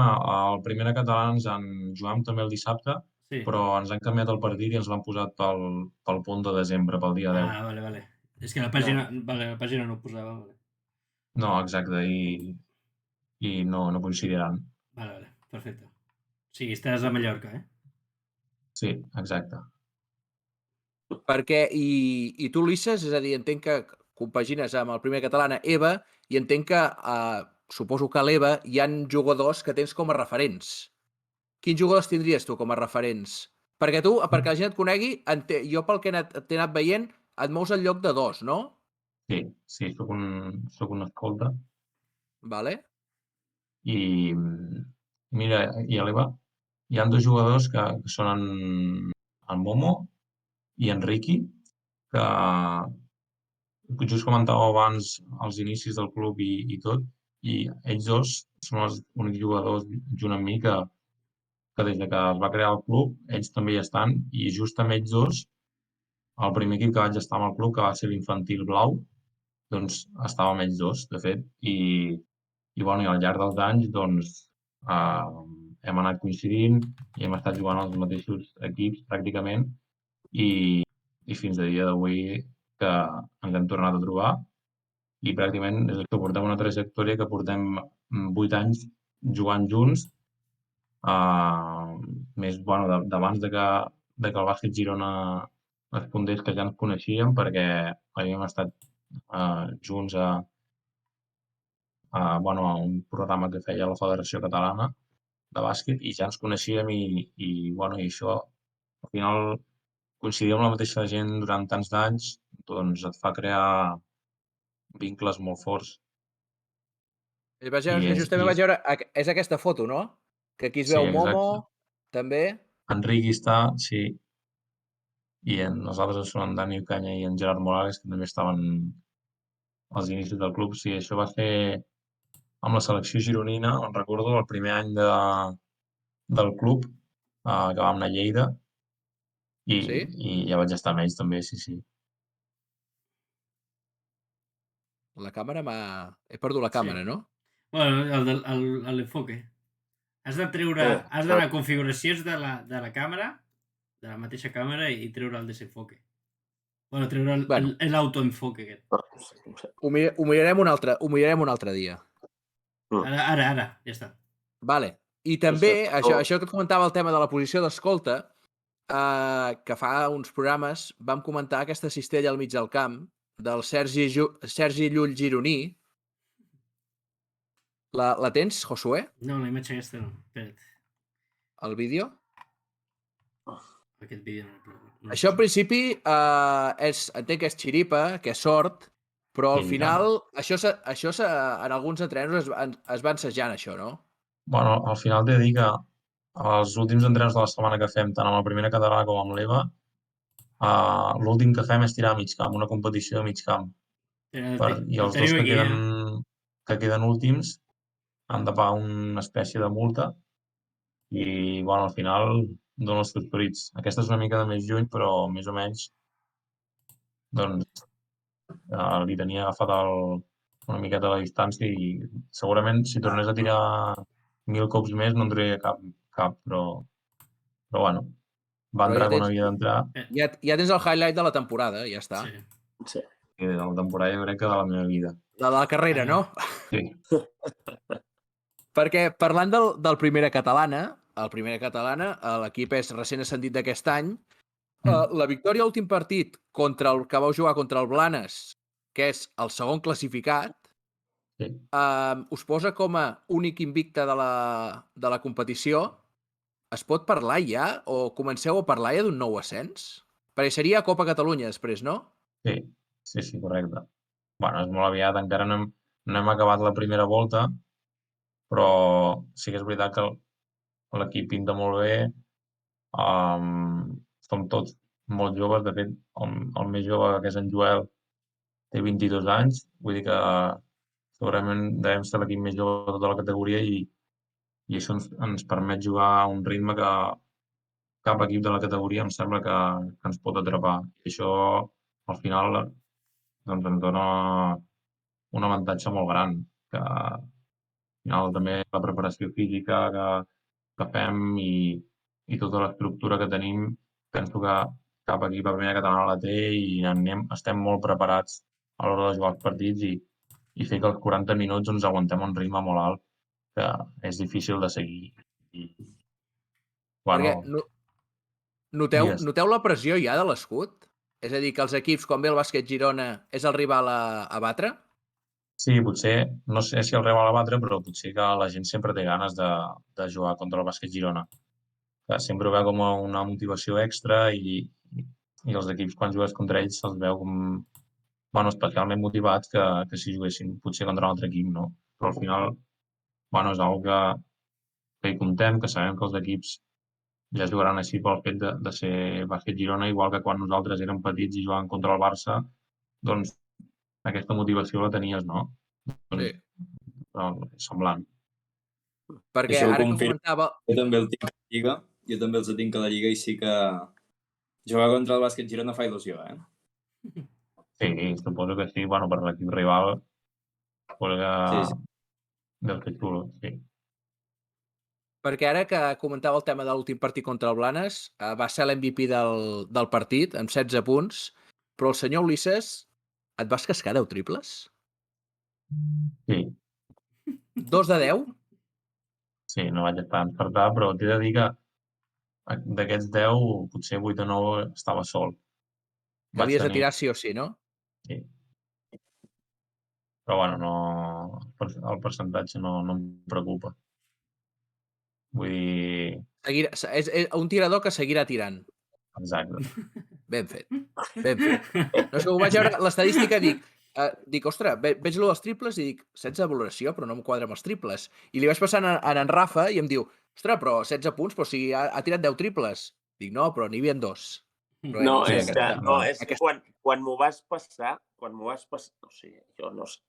el primera catalana jugàvem també el dissabte, sí. Però ens han canviat el partit i ens l'han posat pel punt de desembre, pel dia 10. Vale. És que la pàgina no ho posava. Vale. No, exacte, i no coincidiran. Vale, perfecte. O sigui, estàs a Mallorca, eh? Sí, exacte. Perquè, i tu, Ulisses, és a dir, entenc que compagines amb el primer catalana EVA i entenc que, suposo que a l'EVA hi han jugadors que tens com a referents. Quins jugadors tindries tu com a referents? Perquè tu, perquè la gent et conegui, jo pel que t'he anat veient, et mous al lloc de 2, no? Sí, soc un escolta. Vale. I mira, i a l'EVA hi ha 2 jugadors que són en Momo i en Ricky, que just comentàveu abans els inicis del club i tot, i ells dos són els únics jugadors junt amb mi que des de que es va crear el club, ells també hi estan, i just amb ells dos, el primer equip que vaig estar amb el club, que va ser l'Infantil Blau, doncs estava amb ells dos, de fet, i al llarg dels anys, doncs, hem anat coincidint i hem estat jugant als mateixos equips, pràcticament, i fins a dia d'avui que ens hem tornat a trobar, i pràcticament és que portem una trajectòria que portem 8 anys jugant junts, més d'abans de que el bàsquet Girona es fundés, que ja ens coneixíem perquè havíem estat junts a un programa que feia la Federació Catalana de Bàsquet i ja ens coneixíem i això al final coincidir amb la mateixa gent durant tants d'anys doncs et fa crear vincles molt forts. Justament vaig veure, és aquesta foto, no? Que aquí es veu Momo, també. Enric està, sí, i els altres són en Dani Canya i en Gerard Morales, que també estaven als inicis del club. Sí, això va ser amb la selecció gironina, on recordo el primer any del club, que vam anar a Lleida, i ja vaig estar amb ells també, sí. La càmera he perdut la càmera, no? Bueno, l'enfoque. Has d'anar a configuracions de la càmera, de la mateixa càmera, i treure el desenfoque. Bueno, treure l'autoenfoque aquest. Ho mirarem un altre dia. Ara, ja està. Vale. I també, això que et comentava el tema de la posició d'escolta, que fa uns programes vam comentar aquesta cistella al mig del camp del Sergi Llull gironí. La tens, Josué? No, la imatge aquesta no. Espera't. El vídeo? Aquest vídeo no. Això, en principi, entenc que és xiripa, que és sort, Però al Sí, final, això en alguns entrenos es va ensejant, això, no? Bueno, al final t'he de dir que els últims entrenos de la setmana que fem, tant amb la primera catalana com amb l'EVA, l'últim que fem és tirar a mig camp, una competició de mig camp. I els dos Teniu aquí, que queden últims han de pagar una espècie de multa i, bueno, al final donen els seus fruits. Aquesta és una mica de més juny, però més o menys doncs, li tenia agafat una miqueta la distància i segurament si tornés a tirar 1000 cops més no en trauria cap, però bueno, va Però entrar quan havia d'entrar Ja tens el highlight de la temporada, ja està. Sí. Sí. i de la temporada jo crec que de la meva vida. La de la carrera, no? Sí, Perquè parlant del Primera Catalana, l'equip és recent ascendit d'aquest any, la victòria a l'últim partit que vau jugar contra el Blanes, que és el segon classificat, sí. us posa com a únic invicte de la competició. Es pot parlar ja, o comenceu a parlar ja d'un nou ascens? Perquè seria Copa Catalunya després, no? Sí, correcte. Bueno, és molt aviat, encara no hem acabat la primera volta, però sí que és veritat que l'equip pinta molt bé. Som tots molt joves, de fet, el més jove, que és en Joel, té 22 anys, vull dir que segurament devem ser l'equip més jove de tota la categoria i això ens permet jugar a un ritme que cap equip de la categoria em sembla que ens pot atrapar. I això, al final, doncs, ens dona un avantatge molt gran, que al final també la preparació física que fem i tota l'estructura que tenim, penso que cap equip a primera catalana la té i estem molt preparats a l'hora de jugar els partits i fer que els 40 minuts ens aguantem un ritme molt alt, que és difícil de seguir. Perquè Digues. noteu la pressió ja de l'escut? És a dir, que els equips, quan ve el bàsquet Girona, és el rival a batre? Sí, potser, no sé si el rival a batre, però potser que la gent sempre té ganes de jugar contra el bàsquet Girona. Que sempre ho veu com una motivació extra i els equips quan jugues contra ells se'ls veu com, bueno, especialment motivats que si juguessin potser contra un altre equip, no? Però al final, bueno, és una que hi comptem, que sabem que els equips ja jugaran així pel fet de ser bàsquet Girona, igual que quan nosaltres érem petits i jugàvem contra el Barça, doncs aquesta motivació la tenies, no? Sí. És semblant. Perquè Això ho ara que confirmo. comentava... Jo també el tinc a la Lliga, jo també els tinc a la Lliga i sí que jugar contra el bàsquet Girona fa il·lusió, eh? Sí, suposo que sí. Bueno, per l'equip rival, suposo que Sí. deu ser xulo, sí. Perquè ara que comentava el tema de l'últim partit contra el Blanes, va ser l'MVP del partit, amb 16 punts, però el senyor Ulisses, et vas cascar 10 triples? Sí, 2 de 10? sí, no vaig estar encertat, però t'he de dir que d'aquests 10, potser 8 o 9 estava sol. Que havies de tirar sí o sí, no? Sí. Però bueno, el percentatge no em preocupa. Vull dir, És un tirador que seguirà tirant. exacte. Ben fet. Ben fet. No, és que ho vaig veure l'estadística i dic, ostres, veig lo dels triples i dic, 16 de valoració, però no em quadra amb els triples. I li vaig passar en Rafa i em diu, ostres, però 16 punts, però si ha tirat 10 triples. Dic, no, però n'hi havia 2. Però No, sé, és que quan m'ho vas passar, o sigui, jo no sé,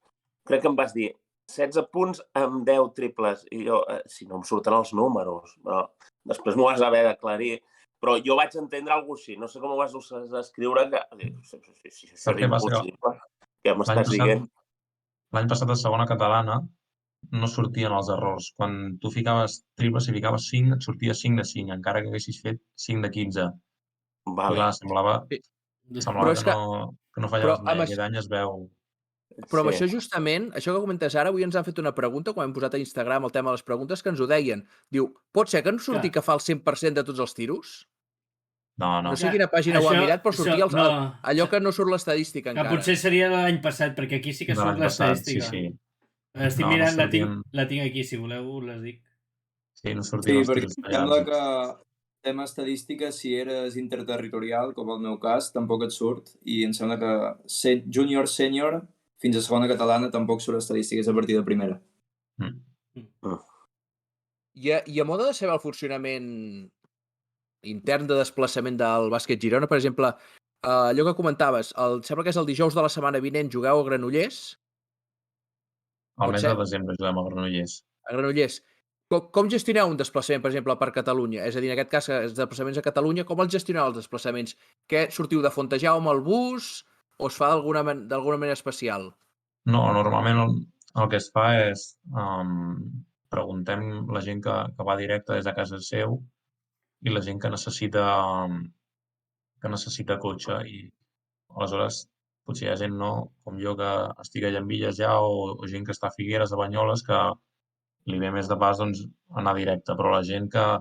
crec que em vas dir 16 punts amb 10 triples, i jo, si no em surten els números, però després m'ho vas haver d'aclarir, però jo vaig entendre alguna cosa així, no sé com ho vas escriure, que si és impossible, què m'estàs dient? L'any passat a segona catalana no sortien els errors. Quan tu ficaves triples, si ficaves 5, et sortia 5 de 5, encara que haguessis fet 5 de 15. Vale. Clar, semblava que no fallaves mai. Aquest any es veu... Però amb això justament, això que comentes ara, avui ens han fet una pregunta, quan hem posat a Instagram el tema de les preguntes, que ens ho deien. Diu, pot ser que no surti que fa el 100% de tots els tiros? No. No sé quina pàgina ho ha mirat, però sortia allò que no surt l'estadística encara. Que potser seria de l'any passat, perquè aquí sí que surt l'estadística. Sí. Estic mirant, la tinc aquí, si voleu les dic. Sí, no sortien els tiros. Sí, perquè sembla que tema estadística, si eres interterritorial, com el meu cas, tampoc et surt, i em sembla que júnior, sènior, fins a segona catalana tampoc surt estadístiques a partir de primera. I a moda de saber el funcionament intern de desplaçament del bàsquet Girona, per exemple, allò que comentaves, sembla que és el dijous de la setmana vinent, jugueu a Granollers? Al Pot mes ser? de desembre juguem a Granollers. A Granollers. Com gestioneu un desplaçament, per exemple, per Catalunya? És a dir, en aquest cas, els desplaçaments a Catalunya, com els gestioneu els desplaçaments? Què, sortiu de Fontejau amb el bus o es fa d'alguna manera especial? No, normalment el que es fa és preguntem la gent que va directe des de casa seu i la gent que necessita cotxe i aleshores potser hi ha gent com jo que estic a Llambilles ja o gent que està a Figueres, a Banyoles, que li ve més de pas doncs, anar directe, però la gent que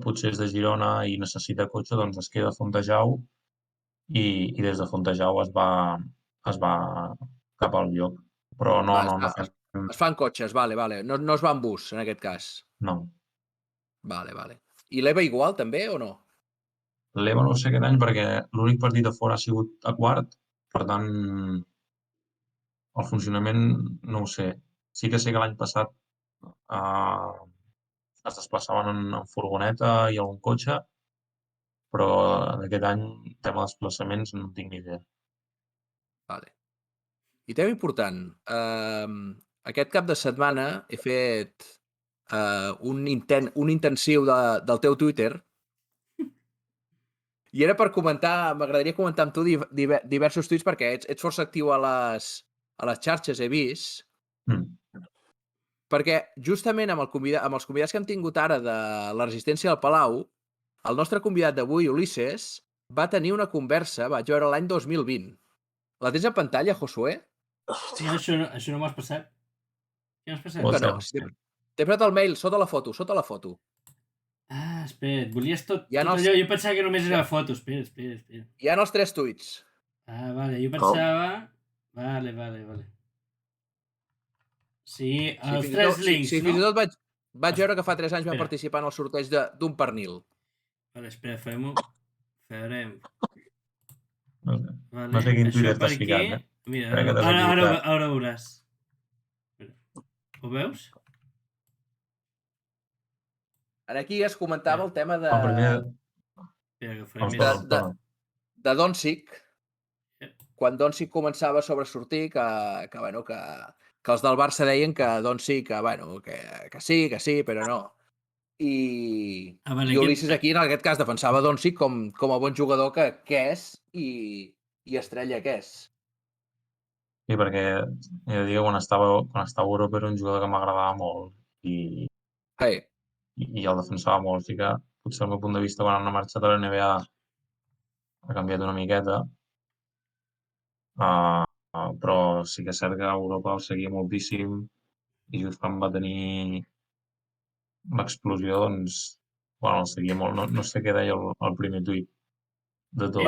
potser és de Girona i necessita cotxe doncs es queda a Fontejau i des de Fontejau es va cap al lloc. Però no fem... Es fan cotxes, vale. No es va en bus, en aquest cas. No. Vale. I l'EVA igual, també, o no? L'EVA no sé aquest any perquè l'únic partit a fora ha sigut a quart, per tant, el funcionament no ho sé. Sí que sé que l'any passat es desplaçaven en furgoneta i algun cotxe, però aquest any, tema de desplaçaments, no en tinc ni idea. Vale. I tema important, aquest cap de setmana he fet un intensiu del teu Twitter i era per comentar, m'agradaria comentar amb tu diversos tuits perquè ets força actiu a les xarxes, he vist, perquè justament amb els convidats que hem tingut ara de la Resistència del Palau, el nostre convidat d'avui, Ulisses, va tenir una conversa, vaig veure l'any 2020. La tens a pantalla, Josué? Sí, això no m'ho has passat. Què m'has passat? Que no. T'he posat el mail sota la foto. Ah, espera't, volies tot allò. Jo pensava que només era foto. Espera. Hi ha els 3 tuits. Ah, vale, jo pensava... Vale. Sí, els 3 links, sí, no? fins i tot vaig veure que fa 3 anys vam participar en el sorteig d'un pernil. Vale, espera, farem... No sé quin Twitter t'has ficat, Mira, ara veuràs. Ho veus? Aquí es comentava el tema de... de Doncic, quan Doncic començava a sobresortir, que els del Barça deien que Doncic, que sí, però no. I Ulisses aquí, en aquest cas, defensava Doncic com a bon jugador que és i estrella que és. Sí, perquè he de dir que quan estava a Europa era un jugador que m'agradava molt i el defensava molt. Així que potser el meu punt de vista quan ha marxat a la NBA ha canviat una miqueta, però sí que és cert que a Europa el seguia moltíssim i just quan va tenir l'explosió, doncs, el seguia molt. No sé què deia el primer tuit de tot.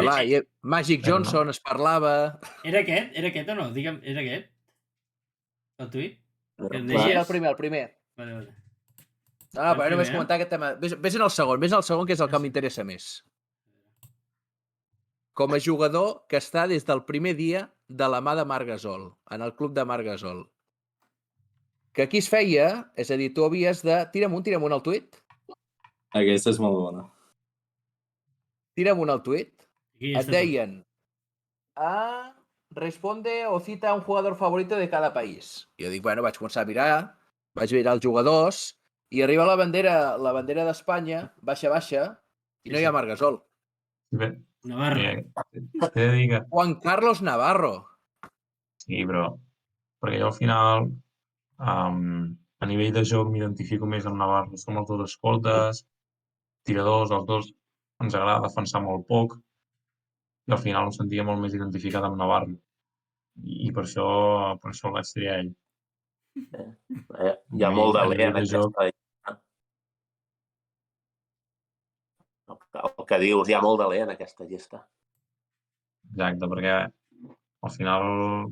Magic Johnson es parlava... Era aquest o no? Digue'm, era aquest? El tuit? El primer. Vale. Però només comentar aquest tema. Ves en el segon, que és el que m'interessa més. Com a jugador que està des del primer dia de la mà de Marc Gasol, en el club de Marc Gasol. Que aquí es feia, és a dir, tu havies de... Tira'm un al tuit. Aquesta és molt bona. Tira'm un al tuit. Et deien... responde o cita un jugador favorito de cada país. I jo dic, vaig començar a mirar, vaig mirar els jugadors, i arriba la bandera d'Espanya, baixa, i no hi ha Marc Gasol. Navarro. Juan Carlos Navarro. Sí, però perquè jo al final a nivell de joc m'identifico més amb Navarro. Som els dos escoltes, tiradors, els dos ens agrada defensar molt poc i al final em sentia molt més identificat amb Navarro. I per això el vaig triar ell. Hi ha molt de l'E en aquesta... El que dius, hi ha molt de l'E en aquesta llista. Exacte, perquè al final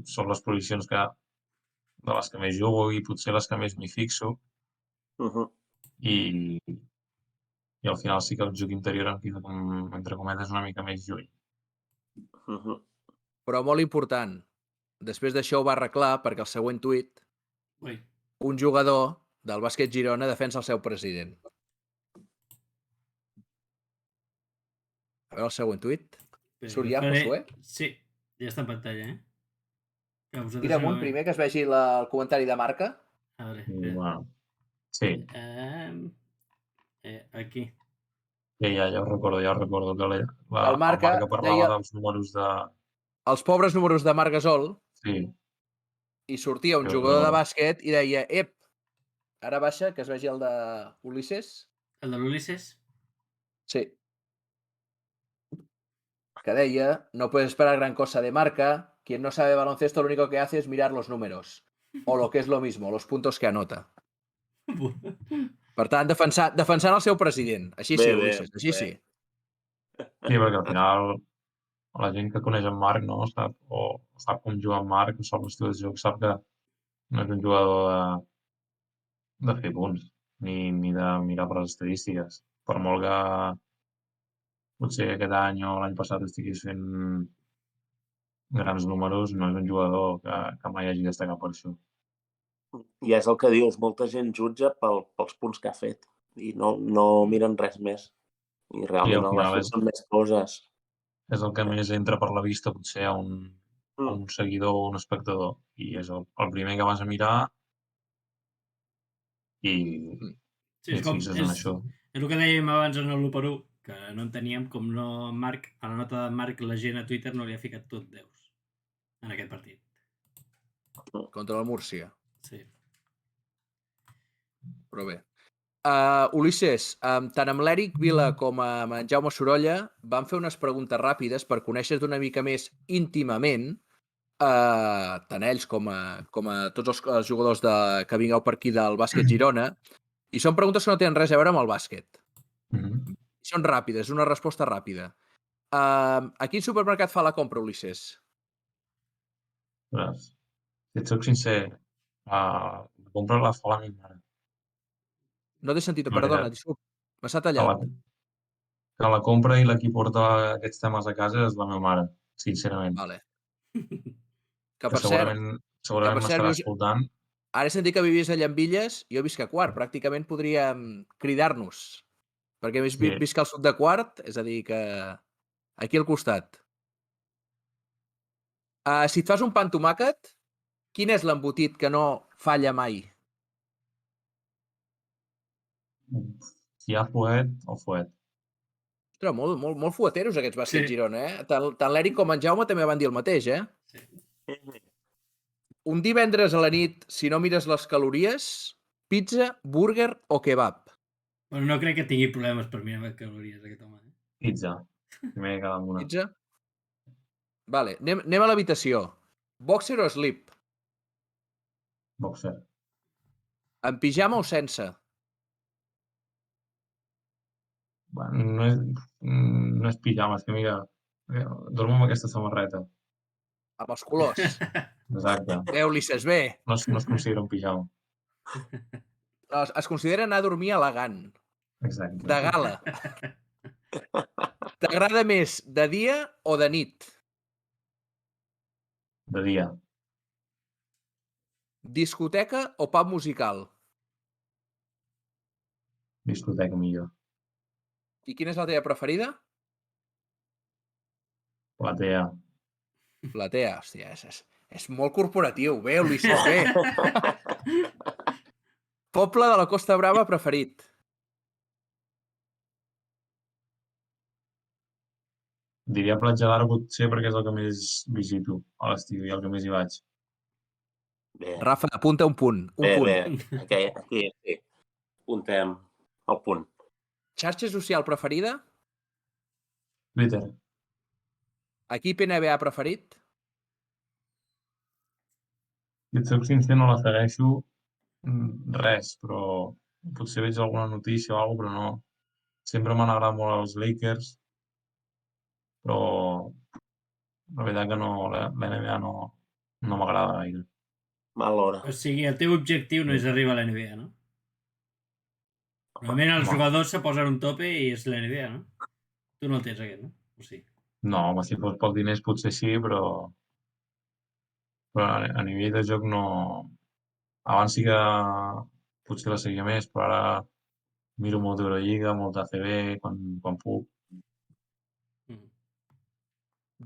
són les posicions de les que més jugo i potser les que més m'hi fixo. I al final sí que el joc interior em queda, entre cometes, una mica més lluny. Però molt important, després d'això ho va arreglar perquè el següent tuit, Ui, un jugador del bàsquet Girona defensa el seu president. A veure el següent tuit. espera, Surt que ja, faré- Josué? Sí, ja està en pantalla, Que vosaltres Tira amunt no- primer, que es vegi el comentari de marca. A veure, I, espera. bueno, sí, Aquí. ja ho recordo que El el Marca Marca parlava deia- dels números de... Els pobres números de Marc Gasol, Sí, i sortia un Sí, jugador de recordo. bàsquet i deia, ep, ara baixa, que es vegi el de Ulises. El de l'Ulisses? Sí. Que deia, no puedes esperar gran cosa de Marca, quien no sabe baloncesto lo único que hace es mirar los números. O lo que es lo mismo, los puntos que anota. Per tant, defensant el seu president. Així Bé, sí, bé, Ulises, així bé. sí. sí, perquè al final la gent que coneix en Marc, no? Sap com jugar en Marc, sap l'estil de joc, sap que no és un jugador de fer punts, ni de mirar per les estadístiques. Per molt que potser aquest any o l'any passat estigués fent grans números, no és un jugador que mai hagi destacat per això. I és el que dius, molta gent jutja pels punts que ha fet i no miren res més. I realment al el final bàsquet són més coses. És el que més entra per la vista potser a un seguidor o un espectador. I és el primer que vas a mirar i Sí, et fixes en això. És el que dèiem abans en l'1x1, que no enteníem com no Marc, a la nota de Marc, la gent a Twitter no li ha ficat tot 10 en aquest partit. Contra el Múrcia. Sí. Però bé. Ulisses, tant amb l'Eric Vila com amb en Jaume Sorolla van fer unes preguntes ràpides per conèixer d'una mica més íntimament tant ells com a tots els jugadors que vingueu per aquí del bàsquet Girona, i són preguntes que no tenen res a veure amb el bàsquet. Mhm. Són ràpides, una resposta ràpida. A quin supermercat fa la compra, Ulisses? Ostres, si et soc sincer, la compra la fa la meva mare. No t'he sentit, La perdona, veritat. disculpa, m'ha Que tallat. la compra i la qui porta aquests temes a casa és la meva mare, sincerament. Vale. Que Que per cert, segurament m'estarà escoltant. ara he sentit que vivies a Llambilles, jo visc a Quart, pràcticament podríem cridar-nos, perquè Sí. visc al sud de Quart, és a dir, que aquí al costat. Si et fas un pa amb tomàquet, quin és l'embotit que no falla mai? Si hi ha fuet, el fuet. Ostres, molt fueteros aquests bàsquet Sí. Girona, eh? Tant l'Eric com en Jaume també van dir el mateix, eh? Sí. Un divendres a la nit, si no mires les calories, pizza, burger o kebab? Bueno, no crec que tingui problemes per mirar les calories, aquest home. Pizza. Primer que cada una. Pizza? Vale, anem a l'habitació. Boxer o slip? Boxer. En pijama o sense? Bueno, no és pijama, és que mira, dormo amb aquesta samarreta. Amb els colors. Exacte. Ulisses, bé. No es considera un pijama. Es considera anar a dormir elegant. Exacte. De gala. T'agrada més de dia o de nit? De dia. Discoteca o pub musical? Discoteca millor. I quina és la teva preferida? Platea. Platea, hòstia, és molt corporatiu. Bé, Ulisses, bé. Poble de la Costa Brava preferit? Diria Platja d'Aro potser perquè és el que més visito a l'estiu i el que més hi vaig. Bé, Rafa, apunta un punt. Un punt. bé. Aquí sí. Apuntem el punt. Xarxa social preferida? Twitter. Equip NBA preferit? Si et soc sincer, no la segueixo res, però potser veig alguna notícia o alguna cosa, però no. Sempre m'han agradat molt els Lakers, però la veritat que no, la NBA no m'agrada gaire. Mal hora. O sigui, el teu objectiu no és arribar a la NBA, no? Normalment els jugadors se posen un tope i és la NBA, no? Tu no el tens, aquest, no? O sí? No, home, si fos pels diners potser sí, però Però a nivell de joc no... Abans sí que potser la seguia més, però ara miro molt d'Eurolliga, molt d'ACB, quan puc.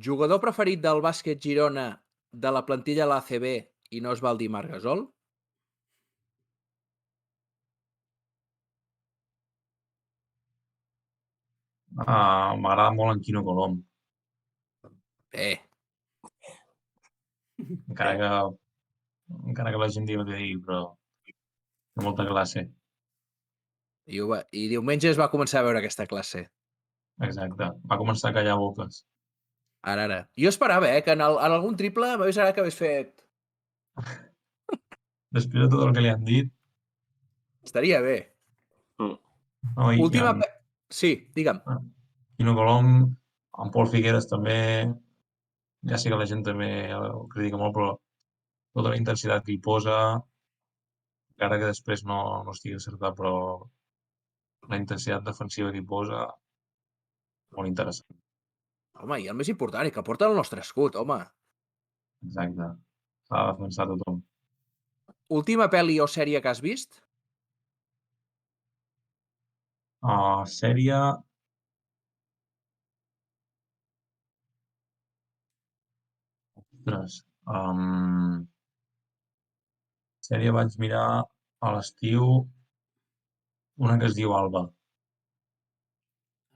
Jugador preferit del bàsquet Girona de la plantilla de l'ACB i no es val dir Marc Gasol? M'agrada molt en Quino Colom, encara que la gent digui el que digui, però té molta classe. I diumenge es va començar a veure aquesta classe. Exacte. Va començar a callar boques. Ara. Jo esperava, que en algun triple m'hagués agradat que hagués fet... Després de tot el que li han dit... Estaria bé. No, i Última... Sí, digue'm. Quino Colom, en Pol Figueres també, ja sé que la gent també el critica molt, però tota la intensitat que hi posa, encara que després no estigui acertat, però la intensitat defensiva que hi posa, molt interessant. Home, i el més important, que porta el nostre escut, home. Exacte. S'ha de defensar tothom. Última pel·li o sèrie que has vist? Sèrie... Ostres. Sèrie vaig mirar a l'estiu una que es diu Alba.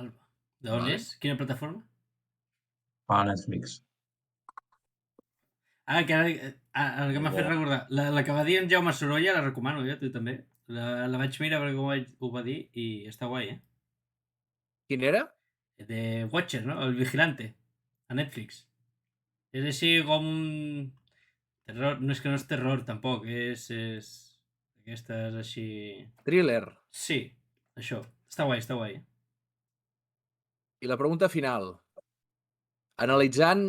Alba. D'on és? Quina plataforma? A Netflix. Que ara que m'ha fet recordar. La que va dir en Jaume Sorolla la recomano, tu també. La vaig mirar perquè ho va dir i està guai, Quin era? De Watcher, no? El Vigilante. A Netflix. És així com un... Terror. No és que no és terror, tampoc. És... Aquestes així... Thriller. Sí, això. Està guai, està guai. I la pregunta final. Analitzant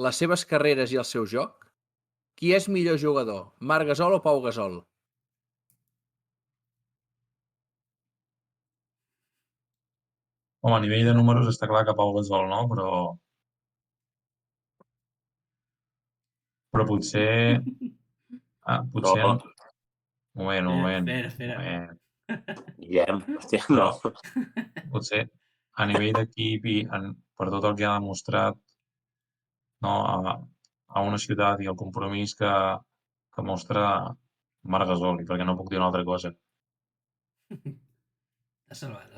les seves carreres i el seu joc, qui és millor jugador, Marc Gasol o Pau Gasol? Home, a nivell de números està clar que Pau Gasol, no? Però potser... potser... No. Un moment. Espera. Guillem, hòstia, no. Potser a nivell d'equip i per tot el que ha demostrat, no, a una ciutat i el compromís que mostra Marc Gasol, i perquè no puc dir una altra cosa. L'ha salvat.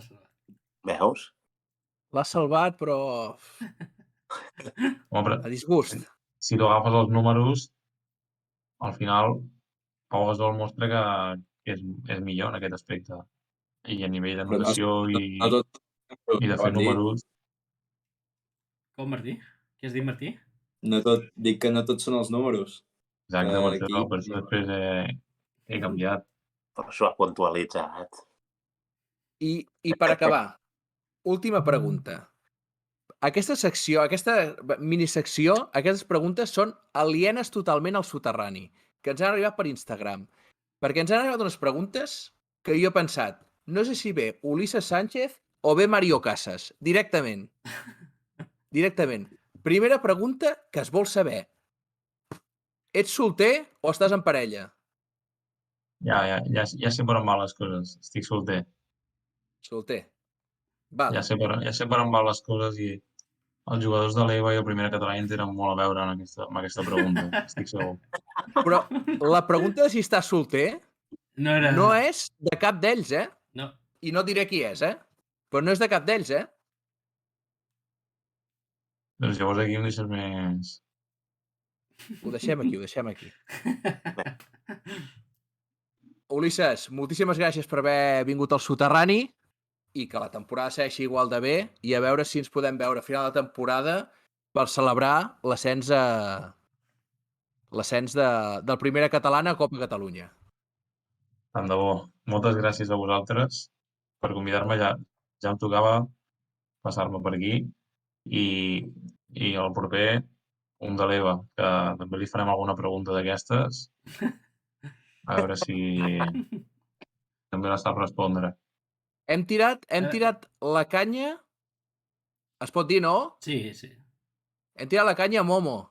Veus? L'ha salvat, però... Home, A disgust. si tu agafes els números, al final Pau Gasol mostra que és millor en aquest aspecte. I a nivell de notació i de fer números... Com, Martí? Què has dit, Martí? Dic que no tots són els números. Exacte, per això després he canviat. Per això ha puntualitzat. I per acabar, última pregunta. Aquesta secció, aquesta minisecció, aquestes preguntes són alienes totalment al soterrani, que ens han arribat per Instagram. Perquè ens han arribat unes preguntes que jo he pensat, no sé si ve Ulises Sánchez o ve Mario Casas, directament. Primera pregunta que es vol saber. Ets solter o estàs en parella? Ja sé per on van les coses. Estic solter. Solter. Vale. Ja sé per on van les coses i els jugadors de l'EVA i el Primera Catalana tenen molt a veure amb aquesta pregunta. Estic segur. Però la pregunta de si estàs solter no és de cap d'ells, No. I no diré qui és, Però no és de cap d'ells, Doncs llavors aquí em deixes més... Ho deixem aquí. Ulises, moltíssimes gràcies per haver vingut al soterrani i que la temporada segueixi igual de bé i a veure si ens podem veure a final de temporada per celebrar l'ascens del Primera Catalana a Copa Catalunya. Tant de bo. Moltes gràcies a vosaltres per convidar-me. Ja em tocava passar-me per aquí i el proper un de l'Eva, que també li farem alguna pregunta d'aquestes, a veure si també la sap respondre. Hem tirat la canya... Es pot dir, no? Sí. Hem tirat la canya a Momo.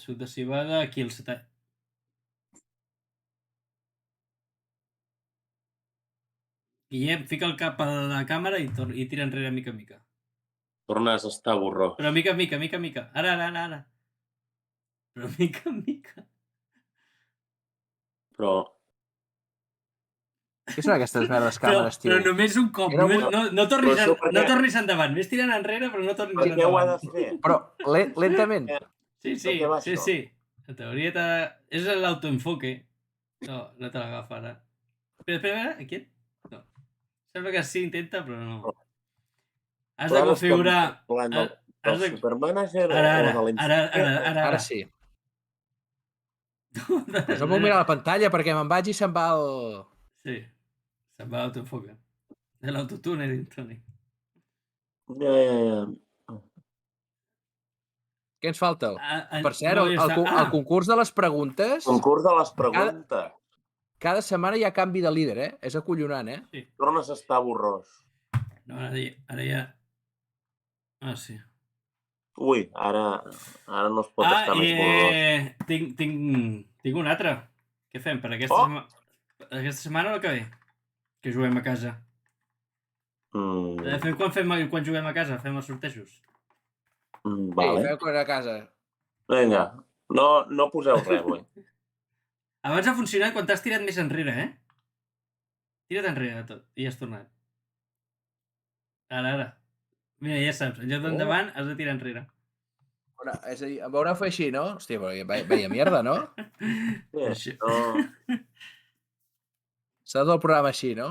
Suc de cibada, aquí el setè. Guillem, fica el cap a la càmera i tira enrere mica en mica. Tornes a estar borrós. Però mica en mica. Ara. Però mica en mica. Però Què són aquestes merdes càmeres, tio? Però només un cop. Era No tornis endavant. Ves tirant enrere, però no tornis per què ho ha endavant. de fer? Però lentament. Sí. De què va això? Sí. En teoria és l'autoenfoque. No te l'agafa ara. Espera, aquí? No. Sembla que sí, intenta, però no. Has de configurar... El Supermanager o de Ara sí. Pues no puc mirar la pantalla perquè me'n vaig i se'n va el... Sí, se'n va l'autoenfoque. De l'autotune, Toni. Ja. Què ens falta? Per cert, el concurs de les preguntes... Concurs de les preguntes. Cada setmana hi ha canvi de líder, eh? És acollonant, eh? Sí. Tornes a estar borrós. No, ara ja... Ah, sí. Ui, ara no es pot estar més borrós. Tinc un altre. Què fem? Per aquesta setmana o la que ve? Que juguem a casa. Fem quan juguem a casa? Fem els sortejos. Vale. Sí, fem quan a casa. Vinga, no poseu res, güey. Abans ha funcionat quan t'has tirat més enrere, eh? Tira't enrere de tot i ja has tornat. Ara. Mira, ja saps, en lloc d'endavant has de tirar enrere. És a dir, em veureu fer així, no? Hòstia, però veia mierda, no? Sí, S'ha de tot el programa així, no?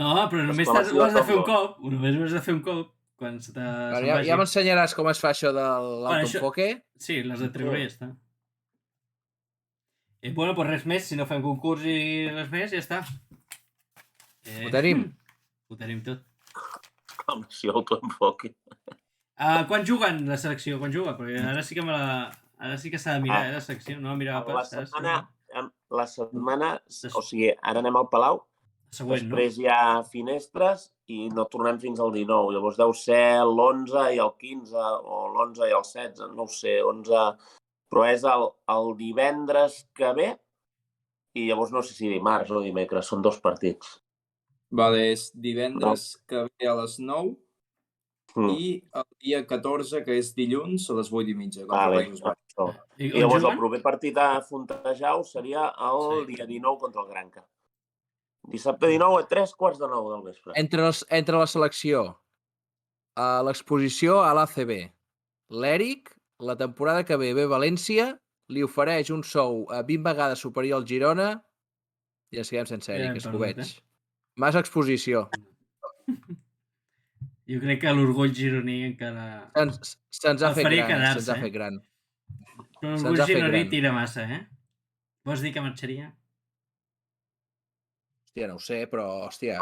No, però només ho has de fer un cop. Només ho has de fer un cop. Quan se Ja m'ensenyaràs com es fa això de l'autoenfoque. Sí, les de treure i ja està. I bueno, pues res més. Si no fem concurs i res més, ja està. Ho tenim. Ho tenim tot. Com si autoenfoque. Quan juguen la selecció? Quan juga? Perquè ara sí que ara sí que s'ha de mirar, la selecció. No la mirava pas. La setmana, o sigui, ara anem al Palau, després hi ha finestres i no tornem fins al 19. Llavors deu ser l'11 i el 15, o l'11 i el 16, no ho sé, 11... Però és el divendres que ve i llavors no sé si dimarts o dimecres, són 2 partits. Vale, és divendres que ve a les 9 i el dia 14, que és dilluns, a les 8:30. Vale, i llavors el proper partit a Fontejau seria el dia 19 contra el Granca. Dissabte 19 a 3:15 del vespre. Entre la selecció, l'exposició a l'ACB, l'Eric, la temporada que ve a València, li ofereix un sou 20 vegades superior al Girona i ens quedem sense Eric, és que ho veig. Massa exposició. Jo crec que l'orgull gironí encara... Se'ns ha fet gran. Però l'orgull gironí tira massa, eh? Vols dir que marxaria? Hòstia, no ho sé, però, hòstia...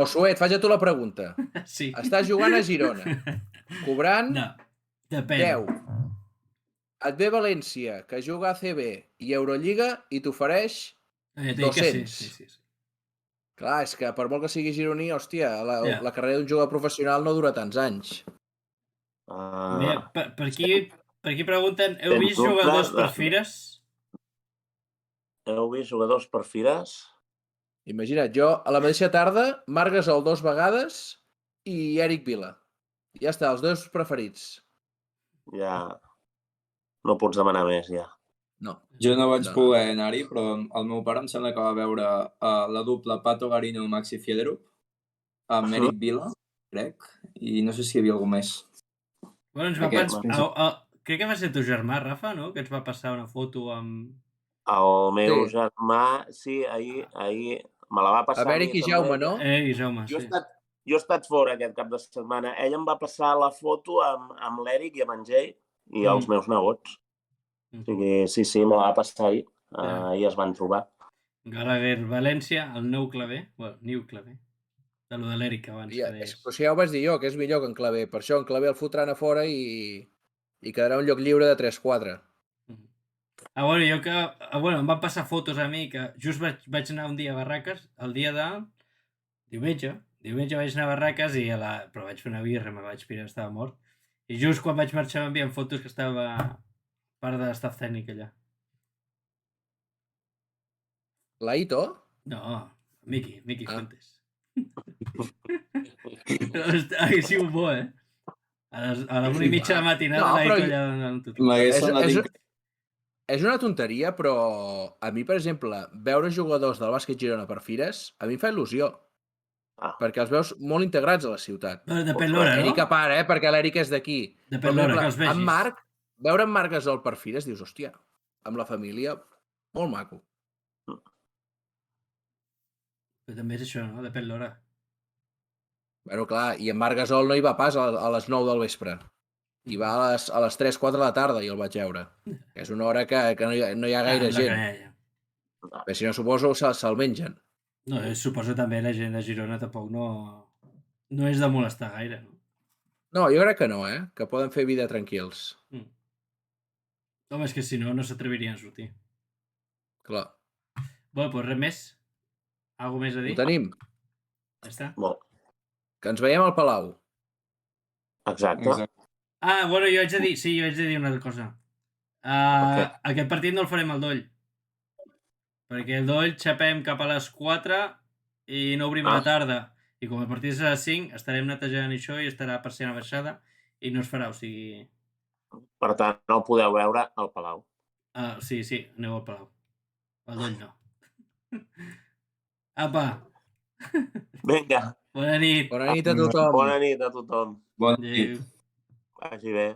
Josué, et faig a tu la pregunta. Sí. Estàs jugant a Girona, cobrant... No, depèn. 10. Et ve València, que juga a ACB i Eurolliga, i t'ofereix 200. Sí. Clar, és que per molt que sigui gironí, hòstia, la carrera d'un jugador professional no dura tants anys. Per aquí pregunten, heu vist jugadors per fires? Heu vist jugadors per fires? Imagina't, jo a la mateixa tarda, Marc Gasol 2 vegades i Eric Vila. Ja està, els 2 preferits. Ja, no pots demanar més, ja. No. Jo no vaig poder anar-hi, però el meu pare em sembla que va veure la dupla Pato Garino i Maxi Fiedrup amb Eric Vila, crec, i no sé si hi havia algú més. Bueno, crec que va ser tu germà, Rafa, no? Que ens va passar una foto amb... El meu germà, sí, ahir me la va passar... Amb Eric i Jaume, no? I Jaume, sí. Jo he estat fora aquest cap de setmana. Ell em va passar la foto amb l'Eric i amb en Jay i els meus nebots. O sigui, sí, me la va passar ahir. Ahir es van trobar. Gallagher, València, el nou claver. Bueno, New claver. De lo de l'Eric abans. Però si ja ho vaig dir jo, que és millor que en claver. Per això en claver el fotran a fora i quedarà un lloc lliure de 3-4. Bueno, em van passar fotos a mi que just vaig anar un dia a Barraques, el dia de diumenge. Diumenge vaig anar a Barraques però vaig fer una birra, me vaig pirar, estava mort. I just quan vaig marxar m'envien fotos que estava part de l'estaf tècnic allà. L'Aito? No, Miqui Ah. Fuentes. Hauria sigut bo, eh? A la 1:30 de la matinada, No, però l'Aito allà donant tot. M'hagués És, sonat és, inc- és una tonteria, però a mi, per exemple, veure jugadors del bàsquet Girona per fires, a mi em fa il·lusió, Ah, perquè els veus molt integrats a la ciutat. Però depèn l'hora, no? Eric a part, perquè l'Eric és d'aquí. Depèn Però, per l'hora, exemple, que els vegis. en Marc, veure en Marc Gasol per fires, dius, hòstia, amb la família, molt maco. Però també és això, no? Depèn l'hora. Bueno, clar, i en Marc Gasol no hi va pas a les 9 del vespre. Hi va a les 3-4 de la tarda i el vaig veure. Que és una hora que no hi ha gaire Amb la gent. canalla. Però si no, suposo se'l mengen. No, suposo també la gent de Girona tampoc no és de molestar gaire, no? No, jo crec que no, que poden fer vida tranquils. Home, és que si no, no s'atrevirien a sortir. Clar. Bueno, doncs res més. Algo més a dir? Ho tenim. Ja està. molt. Que ens veiem al Palau. Exacte. Exacte. Ah, bueno, jo haig de dir... Sí, jo haig de dir una altra cosa. Què? Aquest partit no el farem al Doll. Perquè el Doll xapem cap a les 4 i no obrim a la tarda. I com el partit és a les 5, estarem netejant això i estarà persiana baixada i no es farà, o sigui... Per tant, no el podeu veure al Palau. Sí, aneu al Palau. Al Doll no. Apa, Vinga, bona nit. Bona nit a tothom. bona nit a tothom. Bona nit. Adéu. Vagi bé.